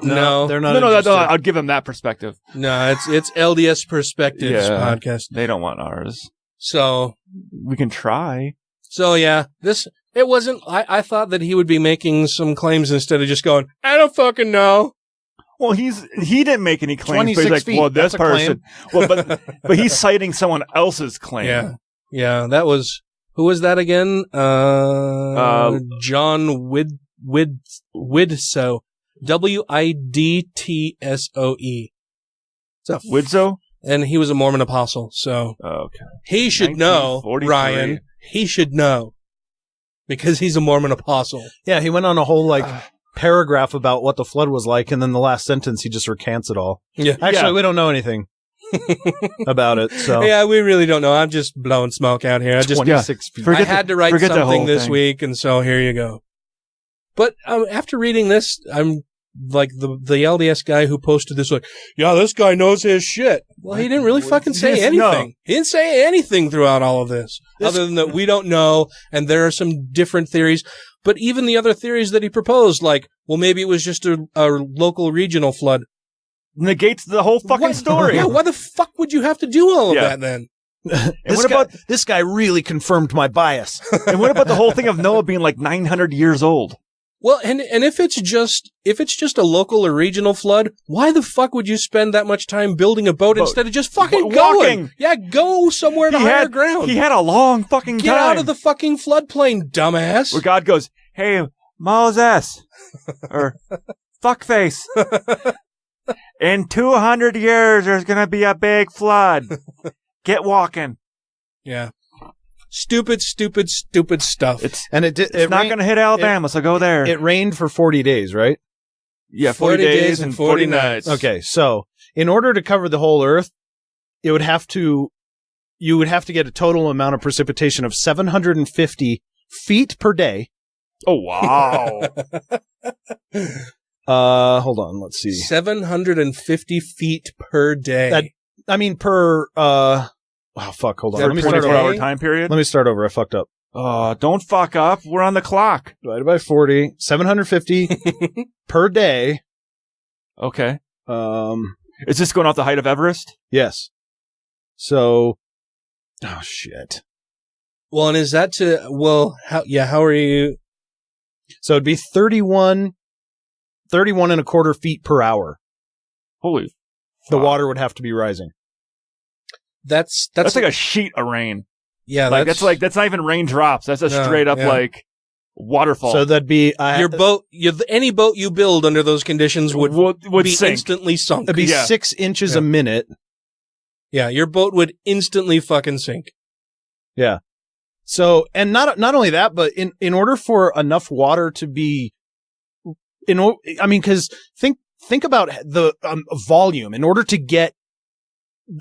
No, they're not. No, I'll give them that perspective. No, it's LDS Perspectives podcast. They don't want ours. So we can try. So yeah, it wasn't. I thought that he would be making some claims instead of just going, I don't fucking know. Well, he didn't make any claims, but he's like, feet. well, this That's a person, well, but he's citing someone else's claim. Yeah, that was, who was that again? John Widtsoe. Widtsoe. Widtsoe? And he was a Mormon apostle, so. Okay. He should know, Ryan. He should know. Because he's a Mormon apostle. Yeah, he went on a whole, paragraph about what the flood was like, and then the last sentence he just recants it all. Yeah. Actually, we don't know anything about it, so. Yeah, we really don't know. I'm just blowing smoke out here. 26 feet. I had to write something this week, and so here you go. But after reading this, I'm like the LDS guy who posted this, like, yeah, this guy knows his shit. Well, he didn't really fucking say anything. No. He didn't say anything throughout all of this, other than that we don't know, and there are some different theories. But even the other theories that he proposed, like, well, maybe it was just a local regional flood. Negates the whole fucking story. Yeah, why the fuck would you have to do all of that then? This guy really confirmed my bias. And what about the whole thing of Noah being like 900 years old? Well, and if it's just a local or regional flood, why the fuck would you spend that much time building a boat instead of just fucking going? Yeah, go somewhere to higher ground. He had a long fucking time. Get out of the fucking floodplain, dumbass. Where God goes, hey, Moses, or fuckface, in 200 years there's gonna be a big flood. Get walking. Yeah. Stupid stuff. It's not going to hit Alabama, so go there. It rained for 40 days, right? Yeah, 40 days and 40 nights. Okay, so in order to cover the whole Earth, you would have to get a total amount of precipitation of 750 feet per day. Oh, wow. Hold on, let's see. 750 feet per day. Oh, fuck, hold on. Let me start over. 24-hour time period? Let me start over. I fucked up. Don't fuck up. We're on the clock. Divided by 40. 750 per day. Okay. Is this going off the height of Everest? Yes. So, oh, shit. Well, and is that how are you? So it'd be 31 and a quarter feet per hour. Holy. The water would have to be rising. That's like a sheet of rain. Yeah, that's not even raindrops. That's a straight up like waterfall. So that'd be your boat. Any boat you build under those conditions would be sink. Instantly sunk. It'd be 6 inches a minute. Yeah, your boat would instantly fucking sink. Yeah. So, and not only that, but in order for enough water to be, because think about the volume. In order to get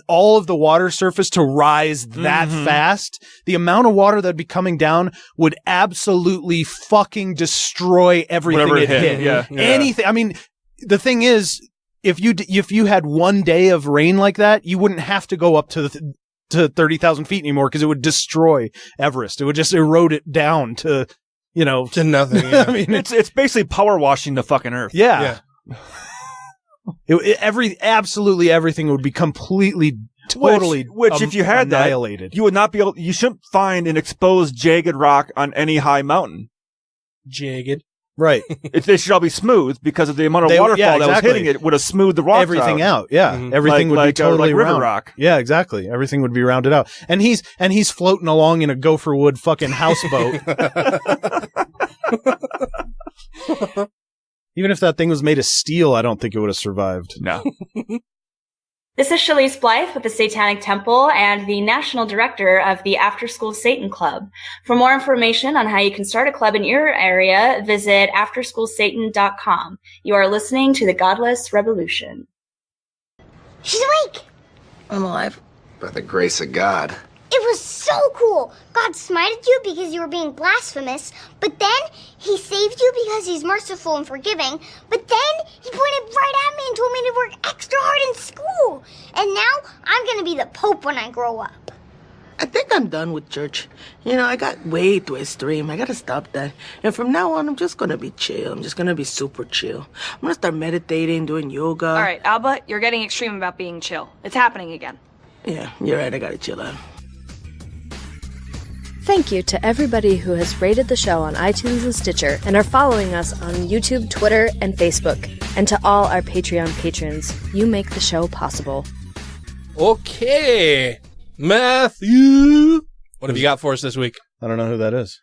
all of the water surface to rise that fast, the amount of water that'd be coming down would absolutely fucking destroy everything it hit. Yeah. Anything. I mean, the thing is, if you had one day of rain like that, you wouldn't have to go up to 30,000 feet anymore, because it would destroy Everest. It would just erode it down to nothing. Yeah. I mean, it's basically power washing the fucking Earth. Yeah. Absolutely everything would be completely, totally, which if you had annihilated. That, you would not be able. You shouldn't find an exposed jagged rock on any high mountain. Jagged. Right. They should all be smooth because of the amount of waterfall that was hitting it would have smoothed the rocks everything out. Yeah. Mm-hmm. Everything would be totally like river round. rock. Yeah, exactly. Everything would be rounded out. And he's floating along in a gopher wood fucking houseboat. Even if that thing was made of steel, I don't think it would have survived. No. This is Shalise Blythe with the Satanic Temple and the National Director of the After School Satan Club. For more information on how you can start a club in your area, visit afterschoolsatan.com. You are listening to the Godless Rebelution. She's awake! I'm alive. By the grace of God. It was so cool! God smited you because you were being blasphemous, but then he saved you because he's merciful and forgiving, but then he pointed right at me and told me to work extra hard in school! And now I'm gonna be the Pope when I grow up. I think I'm done with church. I got way too extreme. I gotta stop that. And from now on, I'm just gonna be chill. I'm just gonna be super chill. I'm gonna start meditating, doing yoga. All right, Alba, you're getting extreme about being chill. It's happening again. Yeah, you're right. I gotta chill out. Thank you to everybody who has rated the show on iTunes and Stitcher and are following us on YouTube, Twitter, and Facebook. And to all our Patreon patrons, you make the show possible. Okay, Matthew. What have you got for us this week? I don't know who that is.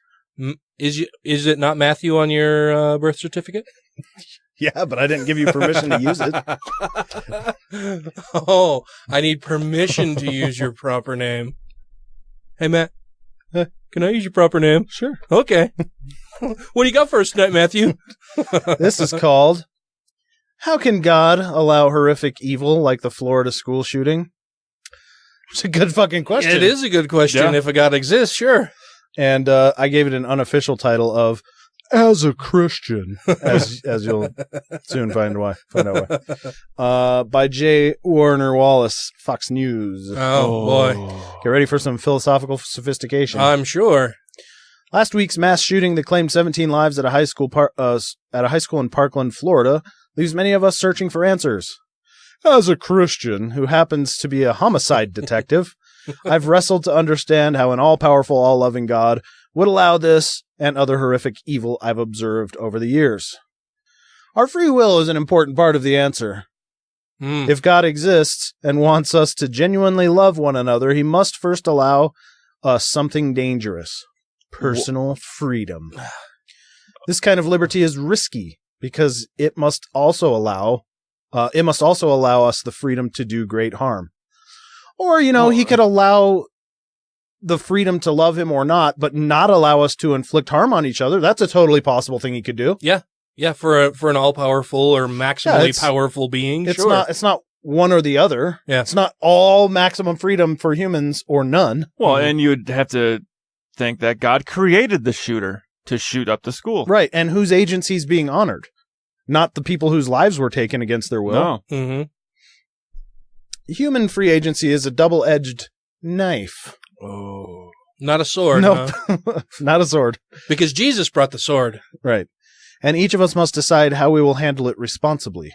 Is it not Matthew on your birth certificate? Yeah, but I didn't give you permission to use it. Oh, I need permission to use your proper name. Hey, Matt. Can I use your proper name? Sure. Okay. What do you got for us tonight, Matthew? This is called, How Can God Allow Horrific Evil Like the Florida School Shooting? It's a good fucking question. It is a good question. If a God exists, sure. And I gave it an unofficial title of As a Christian, as you'll soon find out why. By J. Warner Wallace, Fox News. Oh, boy. Get ready for some philosophical sophistication. I'm sure. Last week's mass shooting that claimed 17 lives at a high school in Parkland, Florida, leaves many of us searching for answers. As a Christian who happens to be a homicide detective, I've wrestled to understand how an all-powerful, all-loving God would allow this and other horrific evil I've observed over the years. Our free will is an important part of the answer. If God exists and wants us to genuinely love one another, he must first allow us something dangerous. Personal freedom. This kind of liberty is risky because it must also allow us the freedom to do great harm. Or, he could allow the freedom to love him or not, but not allow us to inflict harm on each other. That's a totally possible thing he could do. Yeah. Yeah, for an all-powerful or maximally powerful being, it's sure. It's not one or the other. Yeah. It's not all maximum freedom for humans or none. Well, and you'd have to think that God created the shooter to shoot up the school. Right, and whose agency is being honored. Not the people whose lives were taken against their will. No. Mm-hmm. Human free agency is a double-edged knife. Oh. Not a sword, Nope. huh? Not a sword. Because Jesus brought the sword. Right. And each of us must decide how we will handle it responsibly.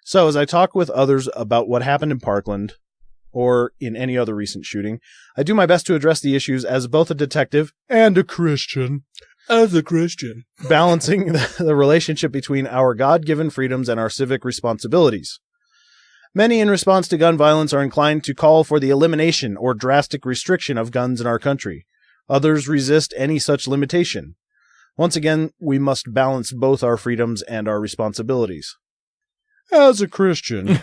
So, as I talk with others about what happened in Parkland, or in any other recent shooting, I do my best to address the issues as both a detective and a Christian. As a Christian. Balancing the relationship between our God-given freedoms and our civic responsibilities. Many in response to gun violence are inclined to call for the elimination or drastic restriction of guns in our country. Others resist any such limitation. Once again, we must balance both our freedoms and our responsibilities. As a Christian,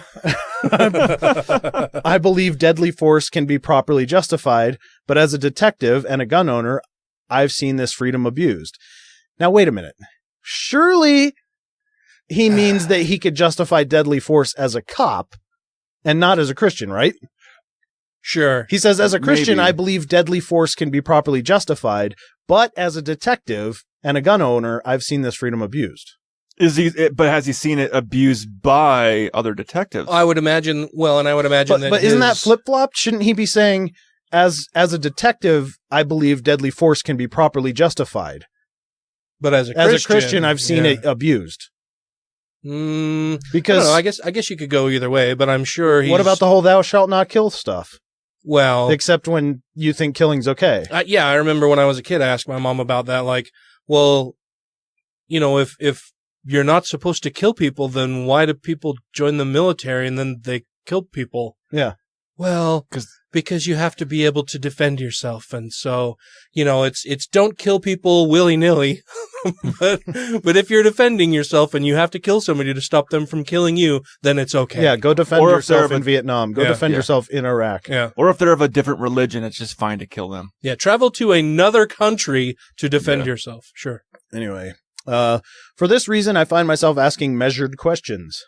I believe deadly force can be properly justified, but as a detective and a gun owner, I've seen this freedom abused. Now, wait a minute. Surely he means that he could justify deadly force as a cop and not as a Christian, right? Sure. He says, as a Christian, Maybe. I believe deadly force can be properly justified, but as a detective and a gun owner, I've seen this freedom abused. But has he seen it abused by other detectives? I would imagine, that But isn't that flip-flopped? Shouldn't he be saying, as a detective, I believe deadly force can be properly justified. But as a Christian, I've seen it abused. Because I guess you could go either way, but I'm sure he's... What about the whole thou shalt not kill stuff? Well... Except when you think killing's okay. Yeah, I remember when I was a kid, I asked my mom about that, like, well, if you're not supposed to kill people, then why do people join the military and then they kill people? Yeah. Well, because you have to be able to defend yourself. And so, it's don't kill people willy-nilly. but if you're defending yourself and you have to kill somebody to stop them from killing you, then it's okay. Yeah, go defend yourself in Vietnam. Go defend yourself in Iraq. Yeah. Or if they're of a different religion, it's just fine to kill them. Yeah, travel to another country to defend yourself. Sure. Anyway, for this reason, I find myself asking measured questions.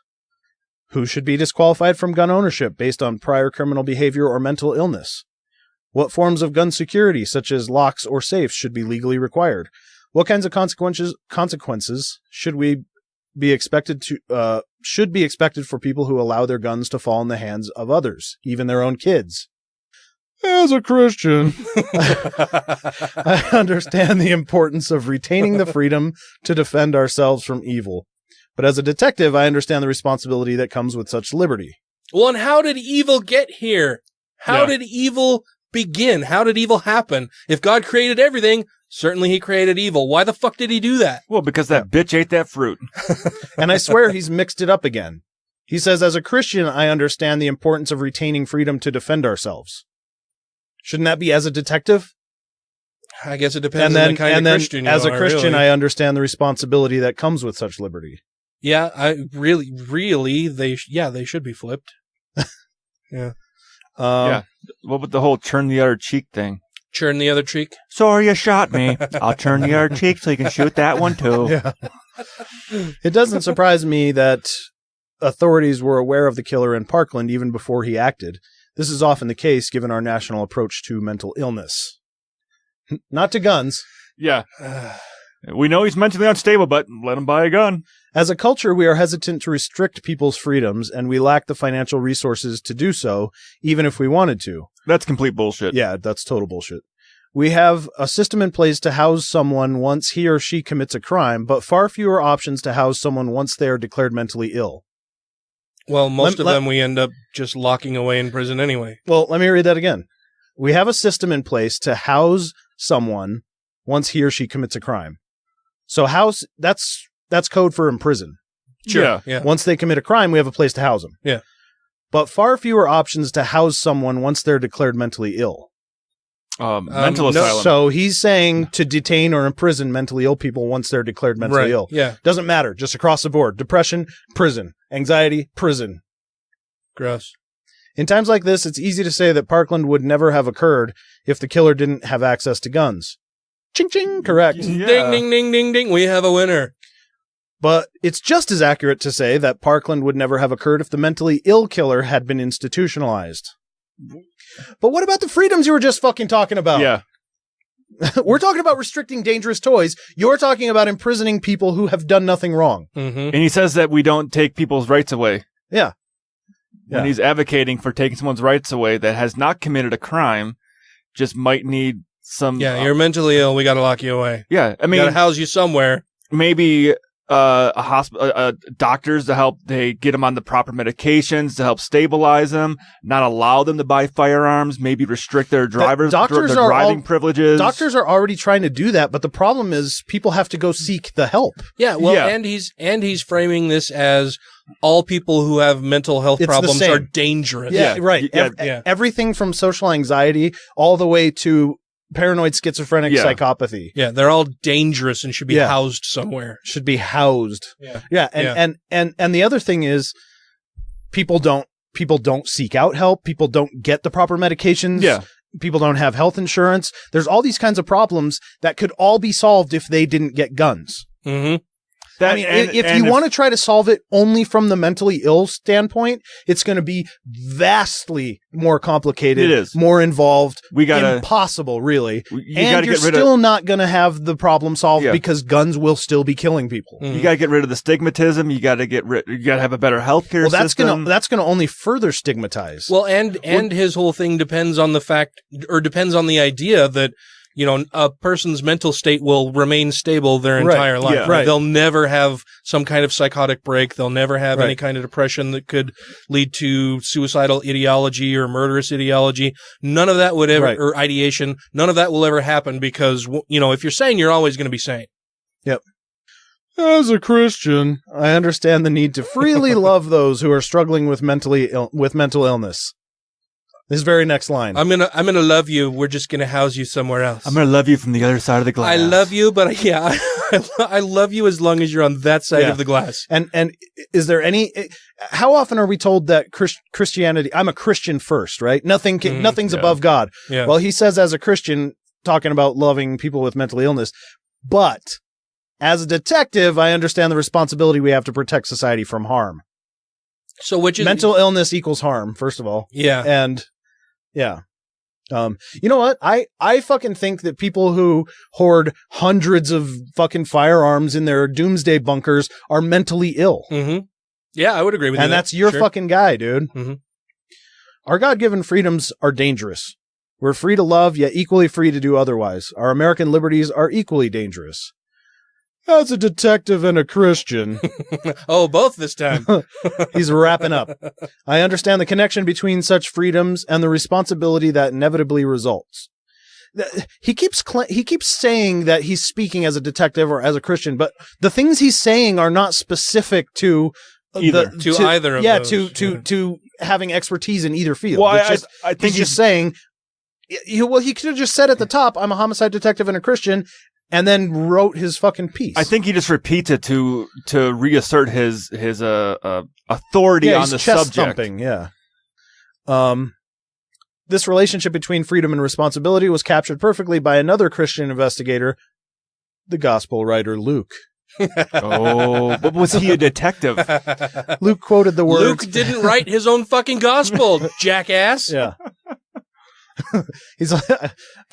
Who should be disqualified from gun ownership based on prior criminal behavior or mental illness? What forms of gun security, such as locks or safes, should be legally required? What kinds of consequences should be expected for people who allow their guns to fall in the hands of others, even their own kids? As a Christian, I understand the importance of retaining the freedom to defend ourselves from evil. But as a detective, I understand the responsibility that comes with such liberty. Well, and how did evil get here? How did evil begin? How did evil happen? If God created everything, certainly he created evil. Why the fuck did he do that? Well, because that bitch ate that fruit. And I swear he's mixed it up again. He says, as a Christian, I understand the importance of retaining freedom to defend ourselves. Shouldn't that be as a detective? I guess it depends on the kind of Christian you are. As a Christian, really. I understand the responsibility that comes with such liberty. Yeah, I really, they should be flipped. Yeah. What about the whole turn the other cheek thing? Turn the other cheek? Sorry you shot me. I'll turn the other cheek so you can shoot that one too. Yeah. It doesn't surprise me that authorities were aware of the killer in Parkland even before he acted. This is often the case given our national approach to mental illness. Not to guns. Yeah. We know he's mentally unstable, but let him buy a gun. As a culture, we are hesitant to restrict people's freedoms, and we lack the financial resources to do so, even if we wanted to. That's complete bullshit. Yeah, that's total bullshit. We have a system in place to house someone once he or she commits a crime, but far fewer options to house someone once they are declared mentally ill. Well, most of them we end up just locking away in prison anyway. Well, let me read that again. We have a system in place to house someone once he or she commits a crime. So house, that's code for imprison. Sure. Yeah. Once they commit a crime, we have a place to house them. Yeah. But far fewer options to house someone once they're declared mentally ill. Mental asylum. So he's saying to detain or imprison mentally ill people once they're declared mentally ill. Yeah. Doesn't matter. Just across the board. Depression, prison. Anxiety, prison. Gross. In times like this, it's easy to say that Parkland would never have occurred if the killer didn't have access to guns. Ching ching, correct. Yeah. Ding, ding, ding, ding, ding. We have a winner. But it's just as accurate to say that Parkland would never have occurred if the mentally ill killer had been institutionalized. But what about the freedoms you were just fucking talking about? Yeah. We're talking about restricting dangerous toys. You're talking about imprisoning people who have done nothing wrong. Mm-hmm. And he says that we don't take people's rights away. Yeah. When he's advocating for taking someone's rights away that has not committed a crime, just might need some... Yeah, you're mentally ill. We got to lock you away. Yeah, I mean... got to house you somewhere. Maybe a hospital, doctors to help they get them on the proper medications to help stabilize them, not allow them to buy firearms, maybe restrict their driving privileges. Doctors are already trying to do that, but the problem is people have to go seek the help. Yeah, well, and he's framing this as all people who have mental health problems are dangerous. Yeah, right. Everything from social anxiety all the way to paranoid schizophrenic psychopathy. Yeah, they're all dangerous and should be housed somewhere. Should be housed. And the other thing is people don't seek out help. People don't get the proper medications. Yeah. People don't have health insurance. There's all these kinds of problems that could all be solved if they didn't get guns. Mm-hmm. If you want to try to solve it only from the mentally ill standpoint, it's going to be vastly more complicated, it is more involved, impossible, really. And you're still not going to have the problem solved because guns will still be killing people. Mm-hmm. You got to get rid of the stigmatism. You got to have a better healthcare system. That's going to only further stigmatize. Well, and his whole thing depends on the idea that, you know, a person's mental state will remain stable their entire life. Yeah, right. They'll never have some kind of psychotic break. They'll never have any kind of depression that could lead to suicidal ideology or murderous ideology. None of that would ever, or ideation, none of that will ever happen because, you know, if you're sane, you're always going to be sane. Yep. As a Christian, I understand the need to freely love those who are struggling with mental illness. This very next line. I'm gonna love you. We're just gonna house you somewhere else. I'm gonna love you from the other side of the glass. I love you, but I love you as long as you're on that side of the glass. And is there any? How often are we told that Christianity? I'm a Christian first, right? Nothing's above God. Yeah. Well, he says as a Christian, talking about loving people with mental illness, but as a detective, I understand the responsibility we have to protect society from harm. So, which is mental illness equals harm, first of all. Yeah, and yeah. You know what? I fucking think that people who hoard hundreds of fucking firearms in their doomsday bunkers are mentally ill. Mm-hmm. Yeah, I would agree with you. And that's your fucking guy, dude. Mm-hmm. Our God-given freedoms are dangerous. We're free to love, yet equally free to do otherwise. Our American liberties are equally dangerous. As a detective and a Christian. Oh, both this time. He's wrapping up. I understand the connection between such freedoms and the responsibility that inevitably results. He keeps saying that he's speaking as a detective or as a Christian, but the things he's saying are not specific to either of those. To having expertise in either field. Well, I think he's just saying. He could have just said at the top, "I'm a homicide detective and a Christian," and then wrote his fucking piece. I think he just repeats it to reassert his authority on the chest subject. Thumping, yeah. This relationship between freedom and responsibility was captured perfectly by another Christian investigator, the gospel writer Luke. Oh, but was he a detective? Luke quoted the words. Luke didn't write his own fucking gospel, jackass. Yeah. He's like,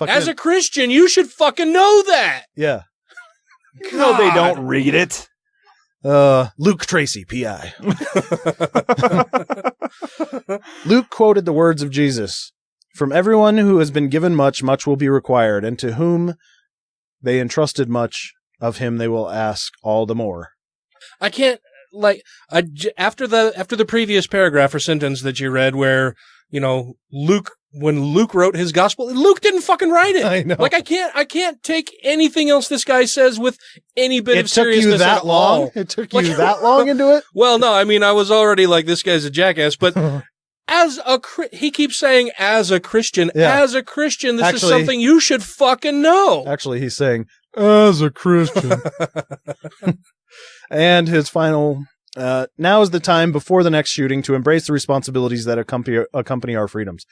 as a Christian, you should fucking know that. Yeah. No, they don't read it. Luke Tracy, P.I. Luke quoted the words of Jesus. From everyone who has been given much, much will be required, and to whom they entrusted much, of him they will ask all the more. I can't, after the previous paragraph or sentence that you read where, when Luke wrote his gospel, Luke didn't fucking write it. I know. I can't take anything else this guy says with any bit of seriousness It took you that at long? all. It took you that long into it? Well, no, I mean, I was already like, this guy's a jackass, but he keeps saying, as a Christian, this is something you should fucking know. Actually, he's saying, as a Christian. And his final, now is the time before the next shooting to embrace the responsibilities that accompany our freedoms.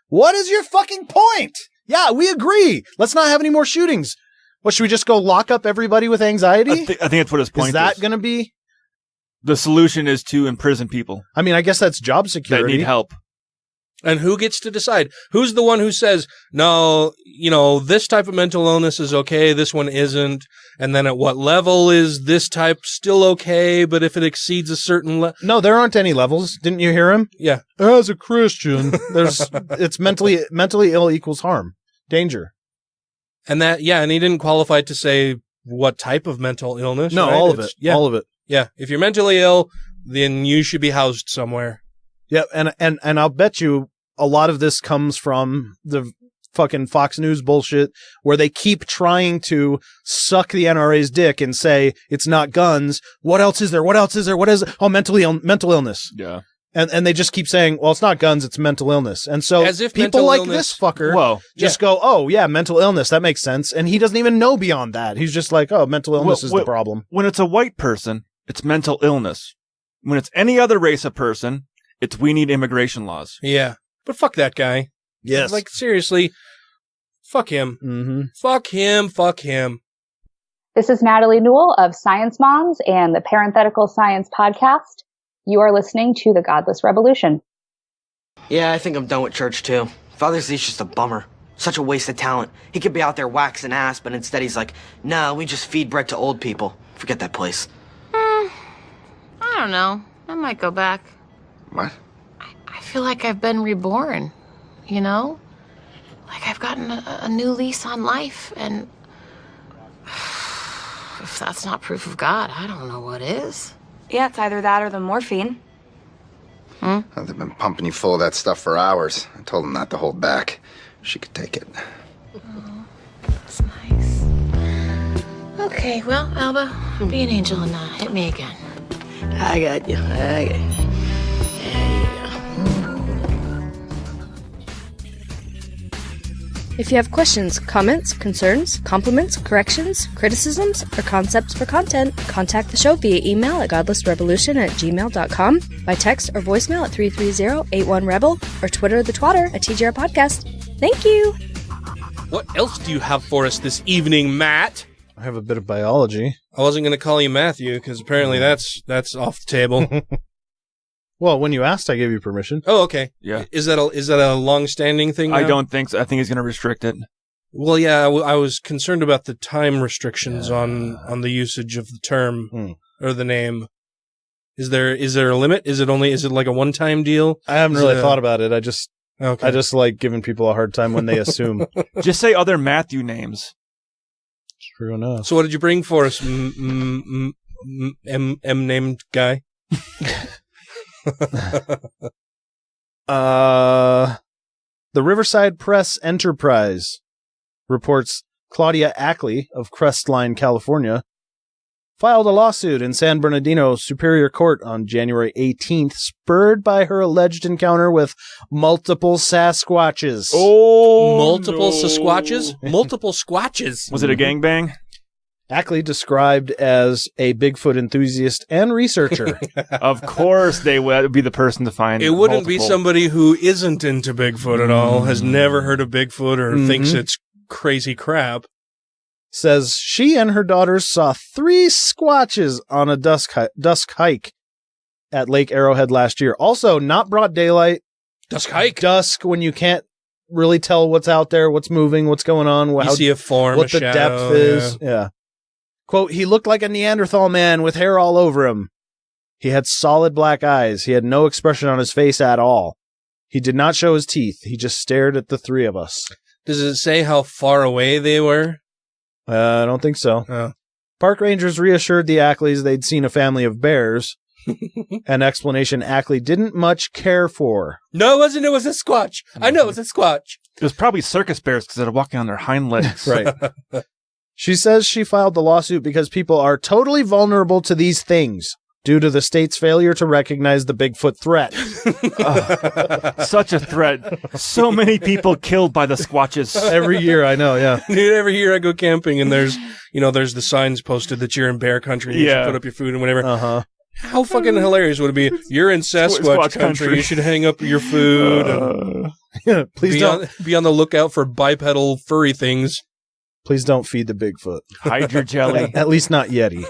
What is your fucking point? Yeah, we agree. Let's not have any more shootings. What, should we just go lock up everybody with anxiety? I think that's what his point is. Is that going to be? The solution is to imprison people. I mean, I guess that's job security. That need help. And who gets to decide? Who's the one who says, no, this type of mental illness is okay, this one isn't, and then at what level is this type still okay, but if it exceeds a certain level... No, there aren't any levels. Didn't you hear him? Yeah. As a Christian, it's mentally ill equals harm, danger. And and he didn't qualify to say what type of mental illness. No, right? all of it. Yeah. All of it. Yeah. If you're mentally ill, then you should be housed somewhere. Yeah, and I'll bet you a lot of this comes from the fucking Fox News bullshit where they keep trying to suck the NRA's dick and say it's not guns. What else is there? What else is there? What is it? Oh, mental illness. Yeah. And they just keep saying, well, it's not guns, it's mental illness. And so as if people like this fucker go, oh, yeah, mental illness, that makes sense. And he doesn't even know beyond that. He's just like, oh, mental illness is the problem. When it's a white person, it's mental illness. When it's any other race of person, it's we need immigration laws. Yeah. But fuck that guy. Yes. Like, seriously, fuck him. Mm-hmm. Fuck him. This is Natalie Newell of Science Moms and the Parenthetical Science Podcast. You are listening to the Godless Rebelution. Yeah, I think I'm done with church, too. Father Z's just a bummer. Such a waste of talent. He could be out there waxing ass, but instead he's like, nah, we just feed bread to old people. Forget that place. I don't know. I might go back. What? I feel like I've been reborn, Like I've gotten a new lease on life, and if that's not proof of God, I don't know what is. Yeah, it's either that or the morphine. Well, they've been pumping you full of that stuff for hours. I told them not to hold back. She could take it. Oh, that's nice. Okay, well, Alba, be an angel and hit me again. I got you. If you have questions, comments, concerns, compliments, corrections, criticisms, or concepts for content, contact the show via email at godlessrebelution@gmail.com, by text or voicemail at 330-81-REBEL, or Twitter the twatter at TGR Podcast. Thank you! What else do you have for us this evening, Matt? I have a bit of biology. I wasn't going to call you Matthew, because apparently that's off the table. Well, when you asked, I gave you permission. Oh, okay. Yeah. Is that a long-standing thing now? I don't think so. I think he's going to restrict it. Well, yeah, I was concerned about the time restrictions on the usage of the term or the name. Is there a limit? Is it like a one-time deal? I haven't really thought about it. I just like giving people a hard time when they assume. Just say other Matthew names. True enough. So what did you bring for us, M-named guy? The Riverside Press Enterprise reports Claudia Ackley of Crestline, California, filed a lawsuit in San Bernardino Superior Court on January 18th, spurred by her alleged encounter with multiple Sasquatches. Oh, multiple Sasquatches? Multiple Squatches. Was it a gangbang? Ackley described as a Bigfoot enthusiast and researcher. Of course they would be the person to find it. Wouldn't be somebody who isn't into Bigfoot at all, has never heard of Bigfoot or thinks it's crazy crap. Says she and her daughters saw 3 Squatches on a dusk hike at Lake Arrowhead last year. Also, not broad daylight. Dusk hike? Dusk, when you can't really tell what's out there, what's moving, what's going on. You see a form, what a the shadow, depth is. Yeah. Quote, he looked like a Neanderthal man with hair all over him. He had solid black eyes. He had no expression on his face at all. He did not show his teeth. He just stared at the 3 of us. Does it say how far away they were? I don't think so. Oh. Park rangers reassured the Ackleys they'd seen a family of bears. An explanation Ackley didn't much care for. No, it wasn't. It was a Squatch. I know it was a Squatch. It was probably circus bears because they're walking on their hind legs. Right. She says she filed the lawsuit because people are totally vulnerable to these things due to the state's failure to recognize the Bigfoot threat. Such a threat. So many people killed by the Squatches. Every year, I know, yeah. Dude, every year I go camping and there's the signs posted that you're in bear country. You should put up your food and whatever. Uh-huh. How fucking hilarious would it be? You're in Sasquatch country. You should hang up your food. And please be on the lookout for bipedal furry things. Please don't feed the Bigfoot. Hide your jelly. At least not Yeti.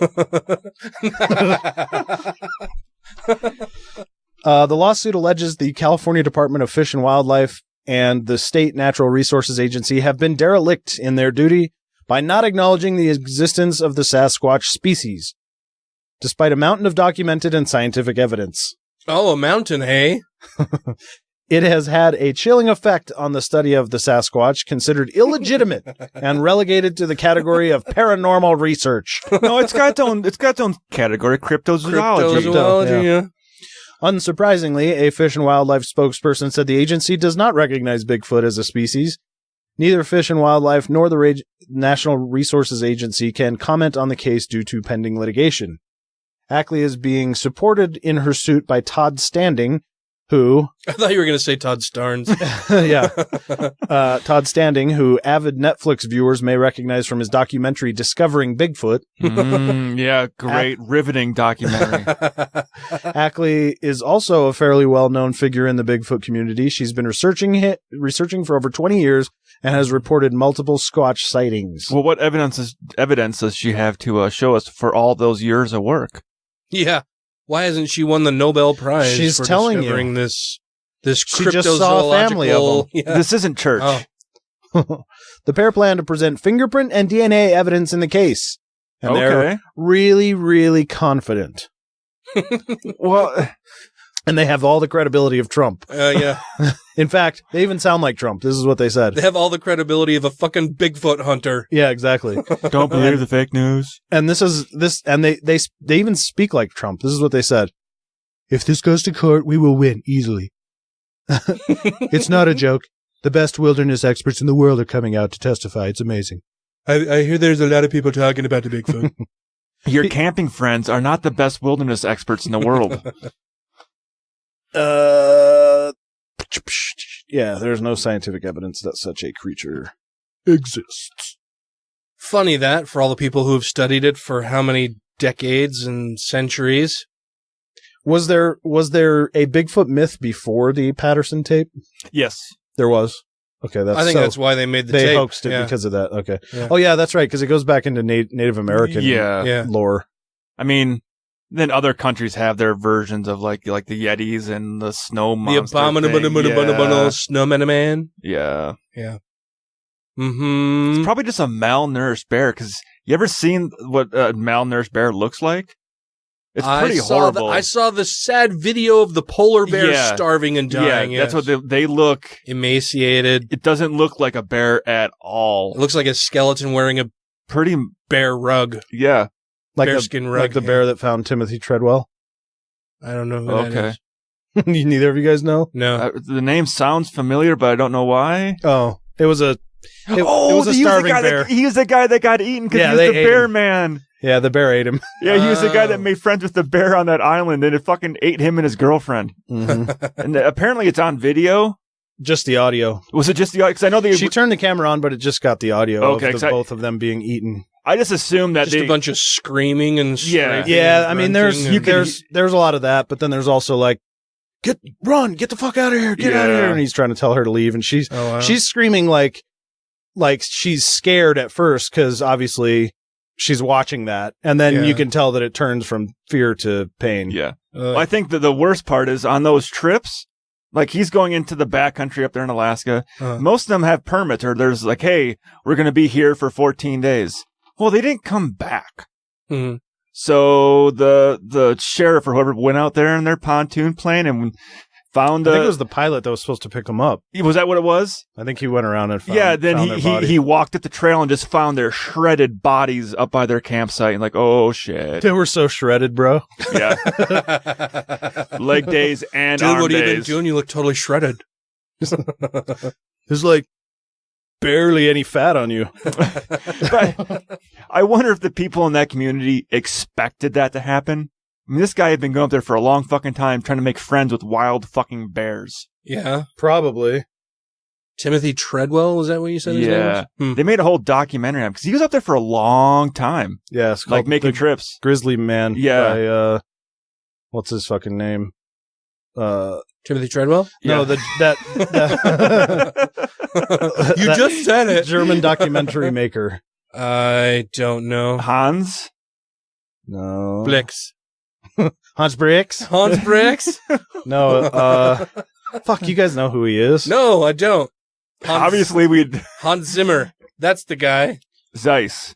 The lawsuit alleges the California Department of Fish and Wildlife and the State Natural Resources Agency have been derelict in their duty by not acknowledging the existence of the Sasquatch species, despite a mountain of documented and scientific evidence. Oh, a mountain, hey? It has had a chilling effect on the study of the Sasquatch, considered illegitimate and relegated to the category of paranormal research. No, it's got its own category, cryptozoology. Yeah. Unsurprisingly, a Fish and Wildlife spokesperson said the agency does not recognize Bigfoot as a species. Neither Fish and Wildlife nor the National Resources Agency can comment on the case due to pending litigation. Ackley is being supported in her suit by Todd Standing, who... I thought you were going to say Todd Starnes. Yeah. Todd Standing, who avid Netflix viewers may recognize from his documentary Discovering Bigfoot. Yeah, great, riveting documentary. Ackley is also a fairly well-known figure in the Bigfoot community. She's been researching for over 20 years and has reported multiple Squatch sightings. Well, what evidence does she have to show us for all those years of work? Yeah. Why hasn't she won the Nobel Prize She's for telling discovering you. this She just saw a family of them. Yeah. This isn't church. Oh. The pair plan to present fingerprint and DNA evidence in the case. And they're really, really confident. Well, and they have all the credibility of Trump. Yeah. In fact, they even sound like Trump. This is what they said. They have all the credibility of a fucking Bigfoot hunter. Yeah, exactly. Don't believe the fake news. And they even speak like Trump. This is what they said. If this goes to court, we will win easily. It's not a joke. The best wilderness experts in the world are coming out to testify. It's amazing. I hear there's a lot of people talking about the Bigfoot. Your camping friends are not the best wilderness experts in the world. Yeah, there's no scientific evidence that such a creature exists. Funny that for all the people who have studied it for how many decades and centuries. Was there a Bigfoot myth before the Patterson tape? Yes, there was. Okay, I think that's why they made the tape. They tape. hoaxed it because of that. Okay. Yeah. Oh yeah, that's right. Because it goes back into Native American lore. I mean, then other countries have their versions of like the Yetis and the snow monster. The abominable snowman man. Yeah. Yeah. Mm-hmm. It's probably just a malnourished bear. Because you ever seen what a malnourished bear looks like? It's pretty horrible. I saw the sad video of the polar bear starving and dying. Yeah, that's what they look. Emaciated. It doesn't look like a bear at all. It looks like a skeleton wearing a pretty bear rug. Yeah. Like bearskin rug. Like the bear that found Timothy Treadwell? I don't know who that is. Neither of you guys know? No. The name sounds familiar, but I don't know why. Oh, it was a starving bear. He was the guy that got eaten because he was the bear man. Yeah, the bear ate him. Yeah, he was the guy that made friends with the bear on that island, and it fucking ate him and his girlfriend. Mm-hmm. And apparently it's on video. Just the audio. Was it just the audio? Because I know she turned the camera on, but it just got the audio of both of them being eaten. I just assumed that just a bunch of screaming and yeah. I mean, there's a lot of that, but then there's also like, get the fuck out of here, get out of here, and he's trying to tell her to leave, and she's screaming like she's scared at first because obviously she's watching that, and then you can tell that it turns from fear to pain. Yeah, well, I think that the worst part is on those trips. Like, he's going into the backcountry up there in Alaska. Most of them have permits, or there's like, hey, we're going to be here for 14 days. Well, they didn't come back. Mm-hmm. So the sheriff or whoever went out there in their pontoon plane and found I think it was the pilot that was supposed to pick them up. Was that what it was? I think he went around and found then he walked up the trail and just found their shredded bodies up by their campsite and like, oh shit. They were so shredded, bro. Yeah. Leg days and dude, arm what days. have you been doing? You look totally shredded. There's like barely any fat on you. But I wonder if the people in that community expected that to happen. I mean, this guy had been going up there for a long fucking time trying to make friends with wild fucking bears. Yeah. Probably. Timothy Treadwell, was that what you said his name was? They made a whole documentary on him because he was up there for a long time. Yeah, it's like making trips. Grizzly Man. Yeah. By, what's his fucking name? Timothy Treadwell? No, that you just said it. German documentary maker. I don't know. Hans? No. Blix. Hans Brix? Hans Brix? No, fuck, you guys know who he is. No, I don't. Obviously, Hans Zimmer. That's the guy. Zeiss.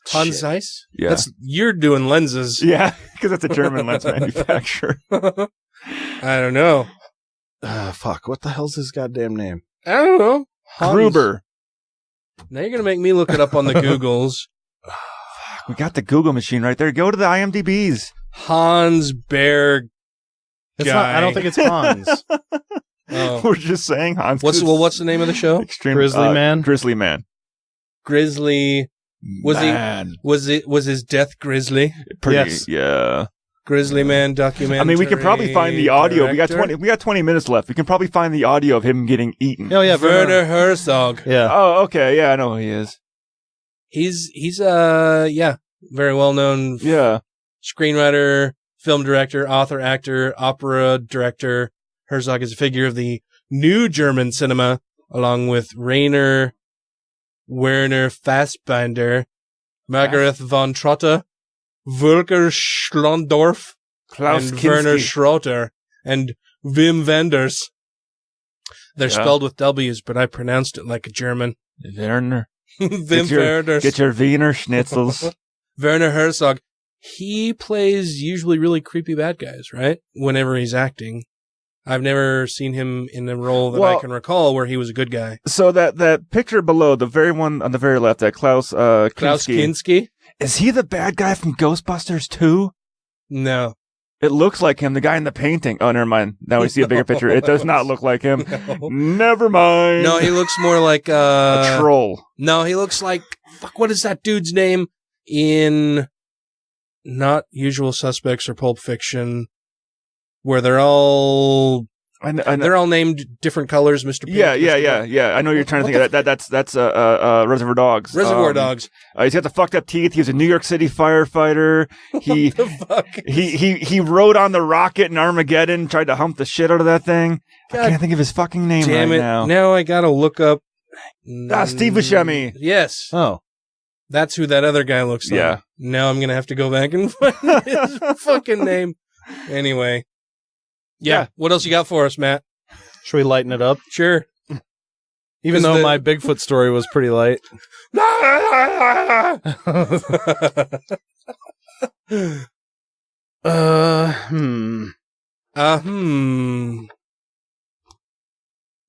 Hans Zeiss? Yeah. You're doing lenses. Yeah, because that's a German lens manufacturer. I don't know. Fuck, what the hell's his goddamn name? I don't know. Gruber. Now you're going to make me look it up on the Googles. We got the Google machine right there. Go to the IMDb's. Hans Bear guy. I don't think it's Hans. We're just saying Hans. What's the name of the show? Grizzly Man. Grizzly Man. Grizzly. Was his death grisly? Yes. Yeah. Grizzly Man documentary. I mean, we can probably find the audio. We got 20 minutes left. We can probably find the audio of him getting eaten. Oh yeah, Werner Herzog. Yeah. Oh, okay. Yeah, I know who he is. He's very well known. Yeah. Screenwriter, film director, author, actor, opera director. Herzog is a figure of the new German cinema, along with Werner Fassbinder, Margaret von Trotta, Volker Schlondorf, Klaus and Kinski. Werner Schroeter, and Wim Wenders. They're spelled with W's, but I pronounced it like a German. Werner. Wim Wenders. Get your Wiener Schnitzels. Werner Herzog. He plays usually really creepy bad guys, right? Whenever he's acting. I've never seen him in a role that I can recall where he was a good guy. So that picture below, the very one on the very left, that Klaus Kinski. Is he the bad guy from Ghostbusters 2? No. It looks like him, the guy in the painting. Oh, never mind. Now we see a bigger picture. It does not look like him. No. Never mind. No, he looks more like a troll. No, he looks like what is that dude's name in not Usual Suspects or Pulp Fiction, where they're all they're all named different colors. Mr. Pink, Yeah. I know you're trying to think of that. That's Reservoir Dogs. Reservoir Dogs. He's got the fucked up teeth. He was a New York City firefighter. He rode on the rocket in Armageddon. Tried to hump the shit out of that thing. God, I can't think of his fucking name damn right it. now. Now I gotta look up. Steve Buscemi. Yes. Oh. That's who that other guy looks like. Yeah. Now I'm going to have to go back and find his fucking name. Anyway. Yeah. What else you got for us, Matt? Should we lighten it up? Sure. Even though my Bigfoot story was pretty light.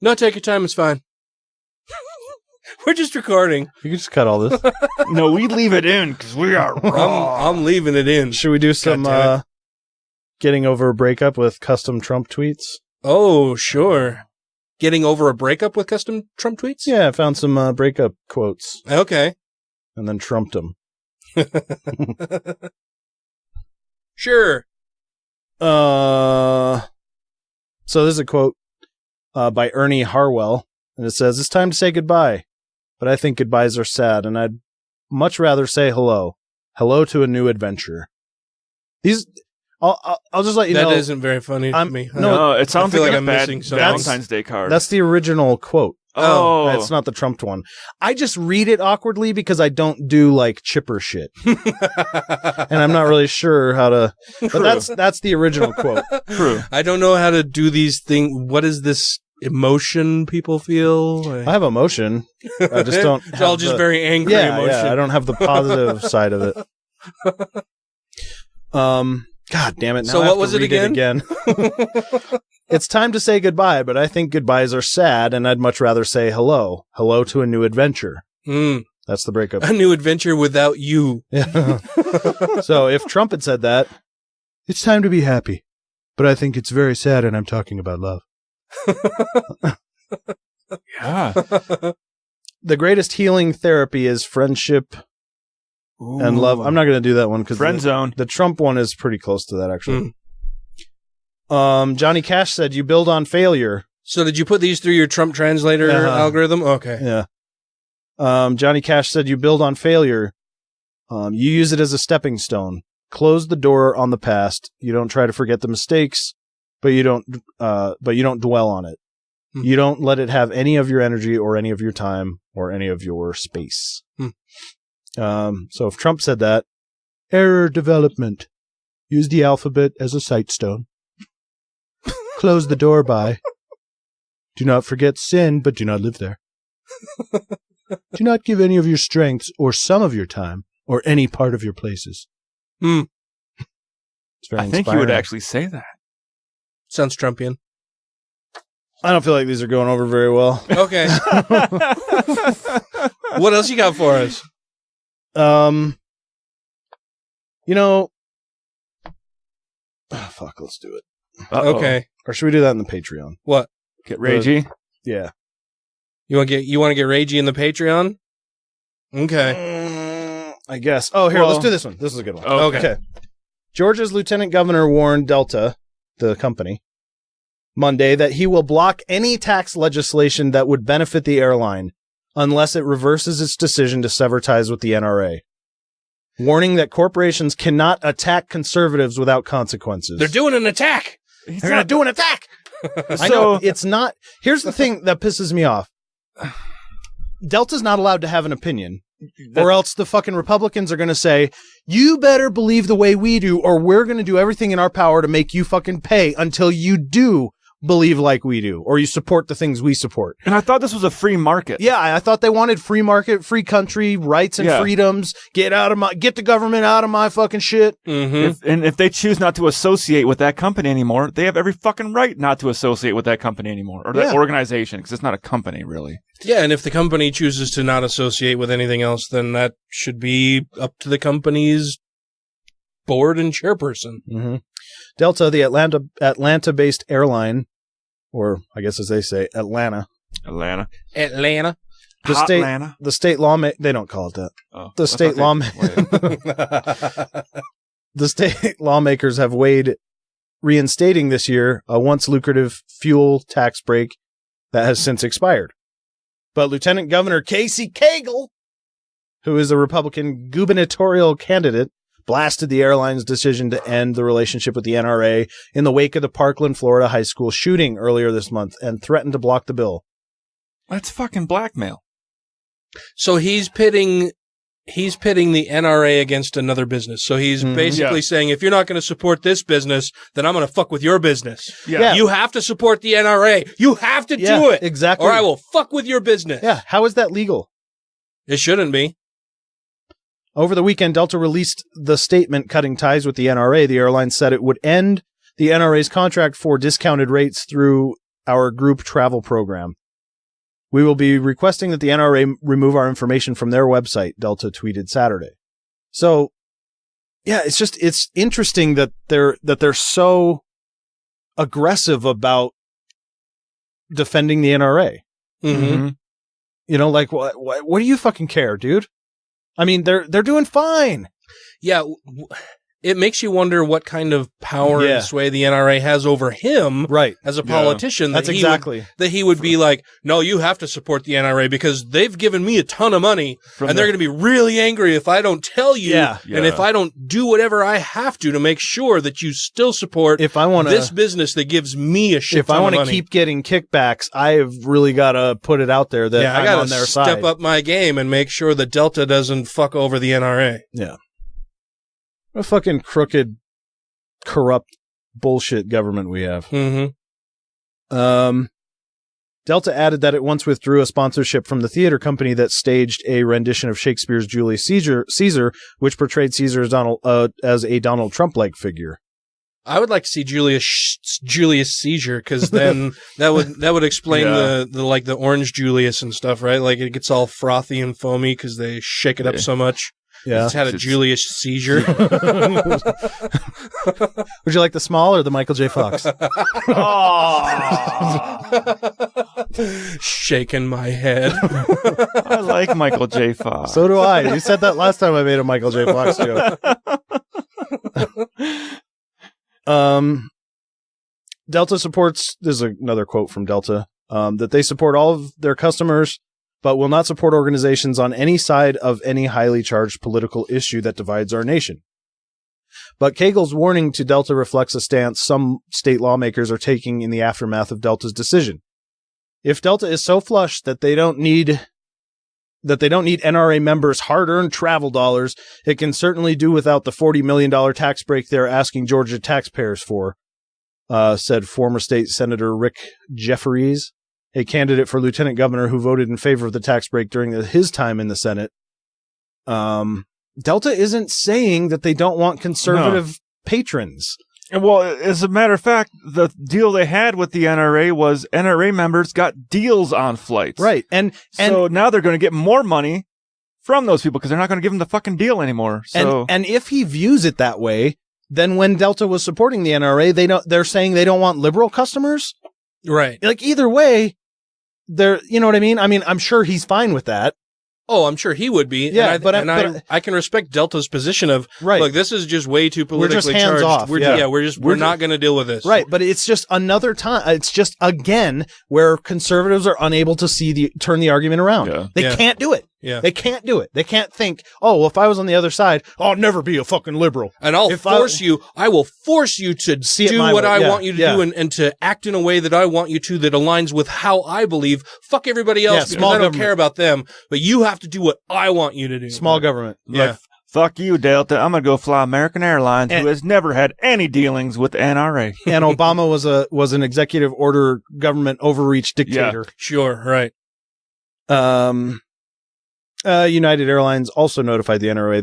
No, take your time. It's fine. We're just recording. You can just cut all this. No, we leave it in because we are raw. I'm leaving it in. Should we do some getting over a breakup with custom Trump tweets? Oh, sure. Getting over a breakup with custom Trump tweets? Yeah, I found some breakup quotes. Okay. And then trumped them. Sure. So this is a quote by Ernie Harwell, and it says, "It's time to say goodbye, but I think goodbyes are sad, and I'd much rather say hello. Hello to a new adventure." These, I'll just let you know. That isn't very funny to me. No, it sounds like I'm a missing bad something. Valentine's Day card. That's the original quote. Oh. It's not the trumped one. I just read it awkwardly because I don't do like chipper shit. And I'm not really sure how to, but that's the original quote. True. I don't know how to do these things. What is this emotion people feel? I have emotion. I just don't. It's all just very angry emotion. Yeah, I don't have the positive side of it. God damn it. Now So I have what to was it read again? It's time to say goodbye, but I think goodbyes are sad, and I'd much rather say hello. Hello to a new adventure. That's the breakup. A new adventure without you. So if Trump had said that, it's time to be happy, but I think it's very sad, and I'm talking about love. Yeah. The greatest healing therapy is friendship and love. I'm not going to do that one because Friend zone. The Trump one is pretty close to that, actually. Johnny Cash said, "You build on failure." So did you put these through your Trump translator algorithm? Okay. Yeah. Johnny Cash said, "You build on failure. You use it as a stepping stone. Close the door on the past. You don't try to forget the mistakes, but you don't dwell on it. You don't let it have any of your energy or any of your time or any of your space." So if Trump said that, error development. Use the alphabet as a sightstone. Close the door by. Do not forget sin, but do not live there. Do not give any of your strengths or some of your time or any part of your places. It's very I think you would actually say that. Sounds Trumpian. I don't feel like these are going over very well. Okay. What else you got for us? Fuck, let's do it. Okay. Or should we do that in the Patreon? What? Get ragey? Yeah. You want to get ragey in the Patreon? Okay. I guess. Oh, here, let's do this one. This is a good one. Okay. Georgia's lieutenant governor warned Delta, the company, Monday that he will block any tax legislation that would benefit the airline unless it reverses its decision to sever ties with the NRA, warning that corporations cannot attack conservatives without consequences. They're doing an attack. They're going to do an attack. I know, it's not. Here's the thing that pisses me off. Delta's not allowed to have an opinion, or else the fucking Republicans are going to say, you better believe the way we do, or we're going to do everything in our power to make you fucking pay until you do believe like we do, or you support the things we support. And I thought this was a free market. Yeah, I thought they wanted free market, free country, rights and freedoms. Get the government out of my fucking shit. Mm-hmm. If they choose not to associate with that company anymore, they have every fucking right not to associate with that company anymore, or that organization, because it's not a company, really. Yeah, and if the company chooses to not associate with anything else, then that should be up to the company's board and chairperson. Mm-hmm. Delta, the Atlanta-based airline, or I guess as they say, Atlanta. Atlanta. The state lawmaker, they don't call it that. Oh, the state lawmakers have weighed reinstating this year a once lucrative fuel tax break that has since expired. But Lieutenant Governor Casey Cagle, who is a Republican gubernatorial candidate, blasted the airline's decision to end the relationship with the NRA in the wake of the Parkland, Florida high school shooting earlier this month and threatened to block the bill. That's fucking blackmail. So he's pitting the NRA against another business. So he's basically saying, if you're not going to support this business, then I'm going to fuck with your business. Yeah. You have to support the NRA. You have to do it. Exactly. Or I will fuck with your business. Yeah. How is that legal? It shouldn't be. Over the weekend, Delta released the statement cutting ties with the NRA. The airline said it would end the NRA's contract for discounted rates through our group travel program. We will be requesting that the NRA remove our information from their website, Delta tweeted Saturday. So, yeah, it's interesting that they're so aggressive about defending the NRA. Mm-hmm. You know, like, what do you fucking care, dude? I mean, they're doing fine. Yeah. It makes you wonder what kind of power and sway the NRA has over him, right? As a politician, That's exactly that he would be like, no, you have to support the NRA because they've given me a ton of money, and they're going to be really angry if I don't tell you, and if I don't do whatever I have to make sure that you still support this business that gives me a shit. If I want to keep getting kickbacks, I've really got to put it out there that I got on to their step side. up my game and make sure that Delta doesn't fuck over the NRA. Yeah. What a fucking crooked, corrupt bullshit government we have. Mm-hmm. Delta added that it once withdrew a sponsorship from the theater company that staged a rendition of Shakespeare's Julius Caesar, which portrayed Caesar as a Donald Trump-like figure. I would like to see Julius Caesar, because then that would explain the orange Julius and stuff, right? Like it gets all frothy and foamy because they shake it up so much. Yeah. It's had a Julius seizure. Would you like the small or the Michael J. Fox? Shaking my head. I like Michael J. Fox. So do I. You said that last time I made a Michael J. Fox joke. Delta supports, this is another quote from Delta, that they support all of their customers, but will not support organizations on any side of any highly charged political issue that divides our nation. But Cagle's warning to Delta reflects a stance some state lawmakers are taking in the aftermath of Delta's decision. If Delta is so flush that they don't need NRA members' hard-earned travel dollars, it can certainly do without the $40 million tax break they're asking Georgia taxpayers for, said former state Senator Rick Jeffries, a candidate for lieutenant governor who voted in favor of the tax break during his time in the Senate. Delta isn't saying that they don't want conservative patrons. Well, as a matter of fact, the deal they had with the NRA was NRA members got deals on flights. Right. And so now they're going to get more money from those people because they're not going to give them the fucking deal anymore. So and if he views it that way, then when Delta was supporting the NRA, they're saying they don't want liberal customers. Right. Like either way, you know what I mean? I mean, I'm sure he's fine with that. Oh, I'm sure he would be. Yeah, I can respect Delta's position of, look, this is just way too politically we're just hands charged. Off. We're not going to deal with this. Right, but it's just another time. It's just again where conservatives are unable to turn the argument around. Yeah. They can't do it. Yeah. They can't do it. They can't think, oh, well, if I was on the other side, I'll never be a fucking liberal. And I will force you to do what I want you to do and to act in a way that I want you to that aligns with how I believe. Fuck everybody else because I don't care about them, but you have to do what I want you to do. Small government. Yeah. Like, fuck you, Delta. I'm going to go fly American Airlines, who has never had any dealings with the NRA. And Obama was an executive order government overreach dictator. Yeah. Sure, right. United Airlines also notified the NRA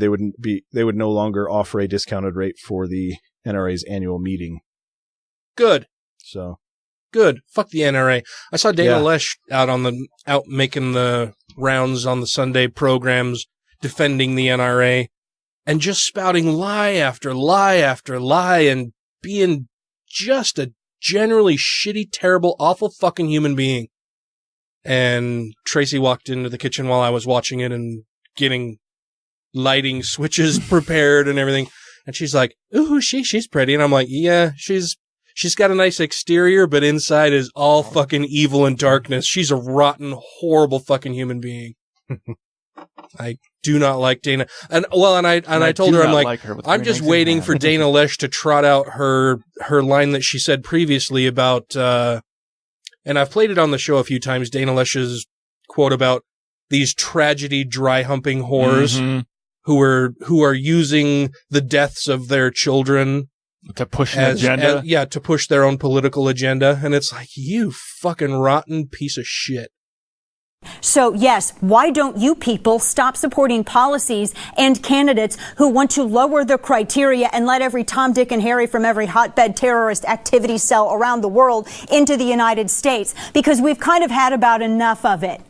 they would no longer offer a discounted rate for the NRA's annual meeting. Good. So good. Fuck the NRA. I saw Dana Loesch out making the rounds on the Sunday programs defending the NRA and just spouting lie after lie after lie and being just a generally shitty, terrible, awful fucking human being. And Tracy walked into the kitchen while I was watching it and getting lighting switches prepared and everything. And she's like, ooh, she's pretty. And I'm like, yeah, she's got a nice exterior, but inside is all fucking evil and darkness. She's a rotten, horrible fucking human being. I do not like Dana. And I told her, I'm like I'm just waiting for Dana Lesh to trot out her line that she said previously about, and I've played it on the show a few times, Dana Lesh's quote about these tragedy dry humping whores who are using the deaths of their children to push an agenda. To push their own political agenda. And it's like, you fucking rotten piece of shit. So, yes, why don't you people stop supporting policies and candidates who want to lower the criteria and let every Tom, Dick, and Harry from every hotbed terrorist activity cell around the world into the United States? Because we've kind of had about enough of it.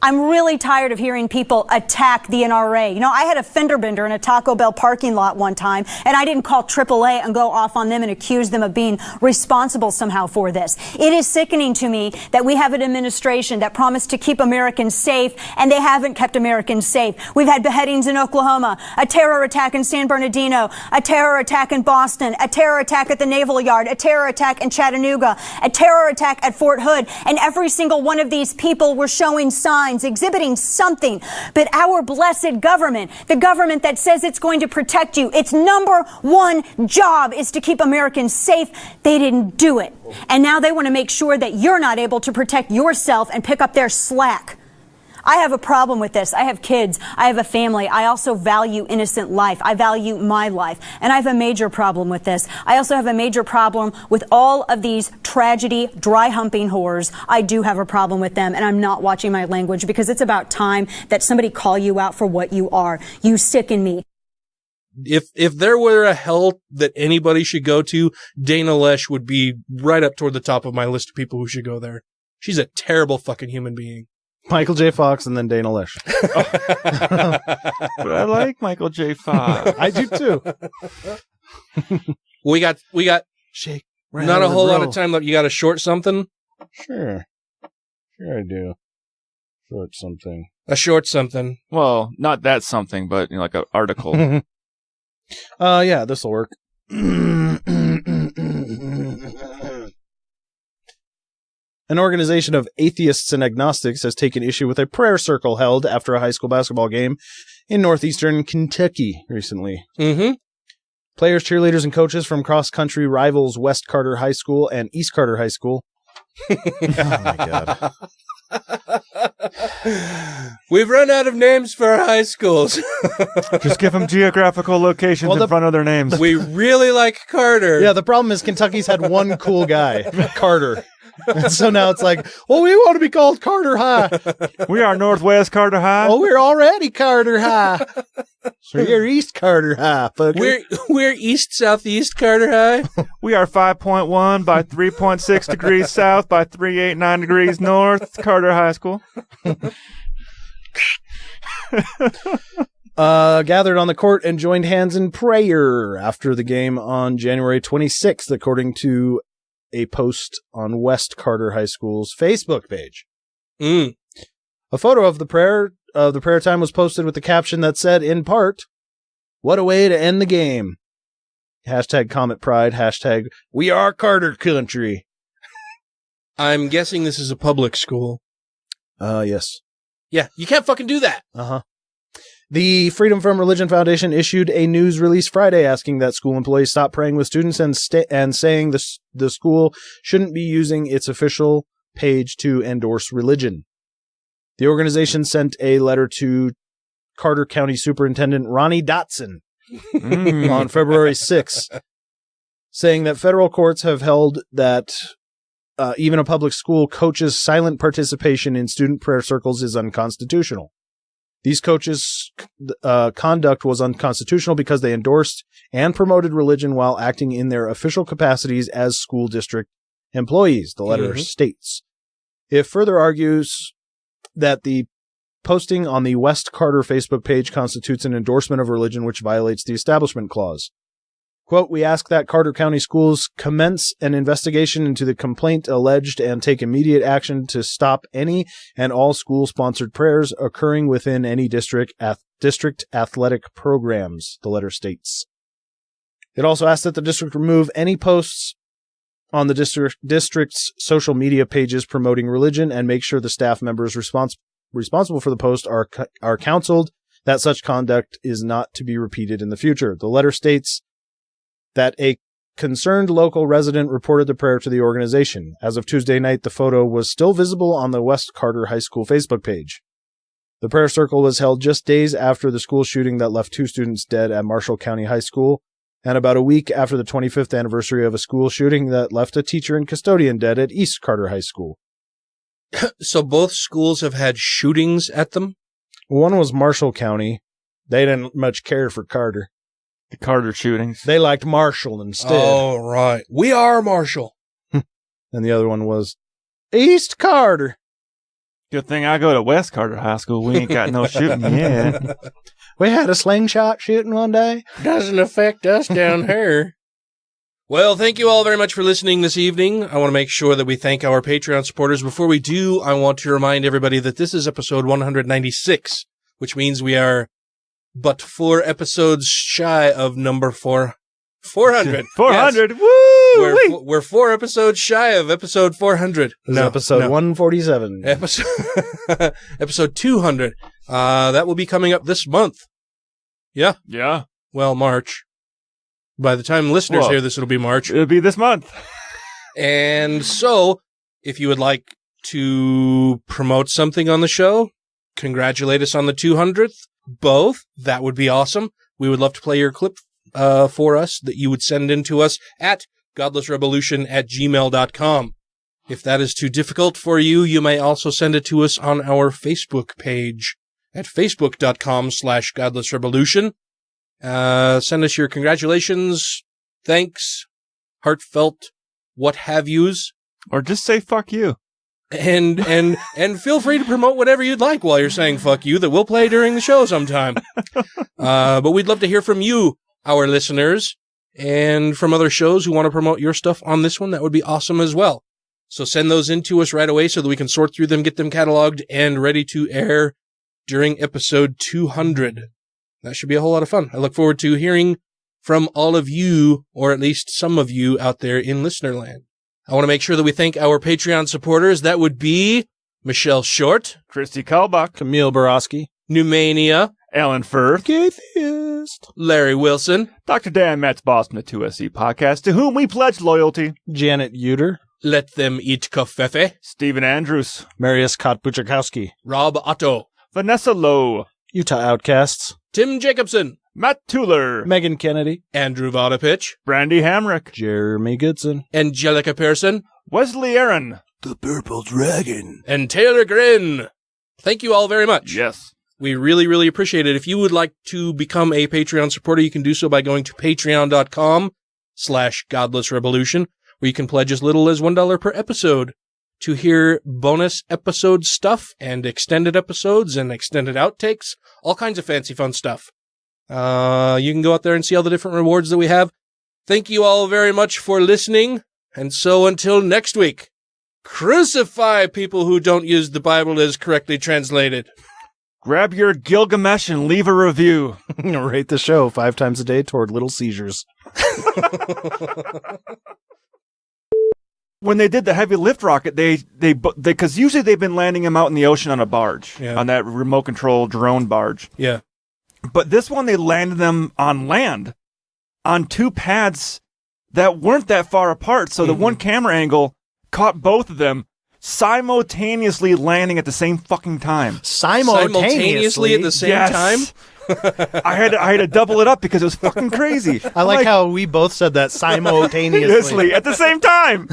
I'm really tired of hearing people attack the NRA. You know, I had a fender bender in a Taco Bell parking lot one time, and I didn't call AAA and go off on them and accuse them of being responsible somehow for this. It is sickening to me that we have an administration that promised to keep Americans safe, and they haven't kept Americans safe. We've had beheadings in Oklahoma, a terror attack in San Bernardino, a terror attack in Boston, a terror attack at the Naval Yard, a terror attack in Chattanooga, a terror attack at Fort Hood, and every single one of these people were showing signs, exhibiting something. But our blessed government, the government that says it's going to protect you, its number one job is to keep Americans safe. They didn't do it. And now they want to make sure that you're not able to protect yourself and pick up their slack. I have a problem with this. I have kids. I have a family. I also value innocent life. I value my life. And I have a major problem with this. I also have a major problem with all of these tragedy, dry humping whores. I do have a problem with them, and I'm not watching my language because it's about time that somebody call you out for what you are. You sicken me. If there were a hell that anybody should go to, Dana Lesh would be right up toward the top of my list of people who should go there. She's a terrible fucking human being. Michael J. Fox and then Dana Lesh. But I like Michael J. Fox. I do too. we got shake. Not a whole lot of time left. You got a short something? Sure I do. Short something. A short something. Well, not that something, but like an article. Yeah, this will work. An organization of atheists and agnostics has taken issue with a prayer circle held after a high school basketball game in northeastern Kentucky recently. Mm-hmm. Players, cheerleaders, and coaches from cross-country rivals West Carter High School and East Carter High School. Oh, my God. We've run out of names for our high schools. Just give them geographical locations in front of their names. We really like Carter. Yeah, the problem is Kentucky's had one cool guy, Carter. And so now it's like, well, we want to be called Carter High. We are Northwest Carter High. Oh, we're already Carter High. So you're East Carter High, fucker. We're East Southeast Carter High. We are 5.1 by 3.6 degrees south by 389 degrees north. Carter High School. Gathered on the court and joined hands in prayer after the game on January 26th, according to a post on West Carter High School's Facebook page. A photo of the prayer time was posted with the caption that said, in part, "What a way to end the game." Hashtag Comet Pride. Hashtag We Are Carter Country. I'm guessing this is a public school. Yes. Yeah, you can't fucking do that. Uh-huh. The Freedom from Religion Foundation issued a news release Friday asking that school employees stop praying with students and saying the school shouldn't be using its official page to endorse religion. The organization sent a letter to Carter County Superintendent Ronnie Dotson on February 6th, saying that federal courts have held that even a public school coach's silent participation in student prayer circles is unconstitutional. These coaches' conduct was unconstitutional because they endorsed and promoted religion while acting in their official capacities as school district employees, the letter states. It further argues that the posting on the West Carter Facebook page constitutes an endorsement of religion which violates the Establishment Clause. Quote, we ask that Carter County Schools commence an investigation into the complaint alleged and take immediate action to stop any and all school-sponsored prayers occurring within any district athletic programs, the letter states. It also asks that the district remove any posts on the district's social media pages promoting religion and make sure the staff members responsible for the post are counseled that such conduct is not to be repeated in the future. The letter states that a concerned local resident reported the prayer to the organization. As of Tuesday night, the photo was still visible on the West Carter High School Facebook page. The prayer circle was held just days after the school shooting that left 2 students dead at Marshall County High School, and about a week after the 25th anniversary of a school shooting that left a teacher and custodian dead at East Carter High School. So both schools have had shootings at them? One was Marshall County. They didn't much care for Carter. The Carter shootings. They liked Marshall instead. Oh, right. We are Marshall. And the other one was East Carter. Good thing I go to West Carter High School. We ain't got no shooting yet. We had a slingshot shooting one day. Doesn't affect us down here. Well, thank you all very much for listening this evening. I want to make sure that we thank our Patreon supporters. Before we do, I want to remind everybody that this is episode 196, which means we are but 4 episodes shy of number 400. 400, yes. Woo! We're 4 episodes shy of episode 400. This is episode 147. Episode 200. That will be coming up this month. Yeah. Yeah. Well, March. By the time listeners hear this, it'll be March. It'll be this month. And so, if you would like to promote something on the show, congratulate us on the 200th, both, that would be awesome. We would love to play your clip for us that you would send in to us at GodlessRebelution@gmail.com. If that is too difficult for you, you may also send it to us on our Facebook page at facebook.com/GodlessRebelution. Send us your congratulations, thanks, heartfelt, what have yous. Or just say fuck you. And feel free to promote whatever you'd like while you're saying fuck you that we'll play during the show sometime. But we'd love to hear from you, our listeners, and from other shows who want to promote your stuff on this one. That would be awesome as well. So send those in to us right away so that we can sort through them, get them cataloged, and ready to air during episode 200. That should be a whole lot of fun. I look forward to hearing from all of you, or at least some of you out there in Listenerland. I want to make sure that we thank our Patreon supporters. That would be Michelle Short, Christy Kalbach, Camille Borowski, Numania, Alan Firth, Atheist, Larry Wilson, Dr. Dan Metz Boss from the 2SE podcast, to whom we pledge loyalty, Janet Uter, Let Them Eat Kofefe, Stephen Andrews, Marius Kotbuchakowski, Rob Otto, Vanessa Lowe, Utah Outcasts, Tim Jacobson, Matt Tuller, Megan Kennedy, Andrew Vodopich, Brandy Hamrick, Jeremy Goodson, Angelica Pearson, Wesley Aaron, The Purple Dragon, and Taylor Grin. Thank you all very much. Yes. We really, really appreciate it. If you would like to become a Patreon supporter, you can do so by going to patreon.com/GodlessRebelution, where you can pledge as little as $1 per episode to hear bonus episode stuff and extended episodes and extended outtakes, all kinds of fancy fun stuff. You can go out there and see all the different rewards that we have. Thank you all very much for listening. And so until next week, crucify people who don't use the Bible as correctly translated. Grab your Gilgamesh and leave a review. Rate the show 5 times a day toward little seizures. When they did the heavy lift rocket, they because usually they've been landing them out in the ocean on a barge, on that remote control drone barge. Yeah. But this one, they landed them on land, on 2 pads that weren't that far apart. So the one camera angle caught both of them simultaneously landing at the same fucking time. Simultaneously at the same time? I had to double it up because it was fucking crazy. I like how we both said that simultaneously at the same time.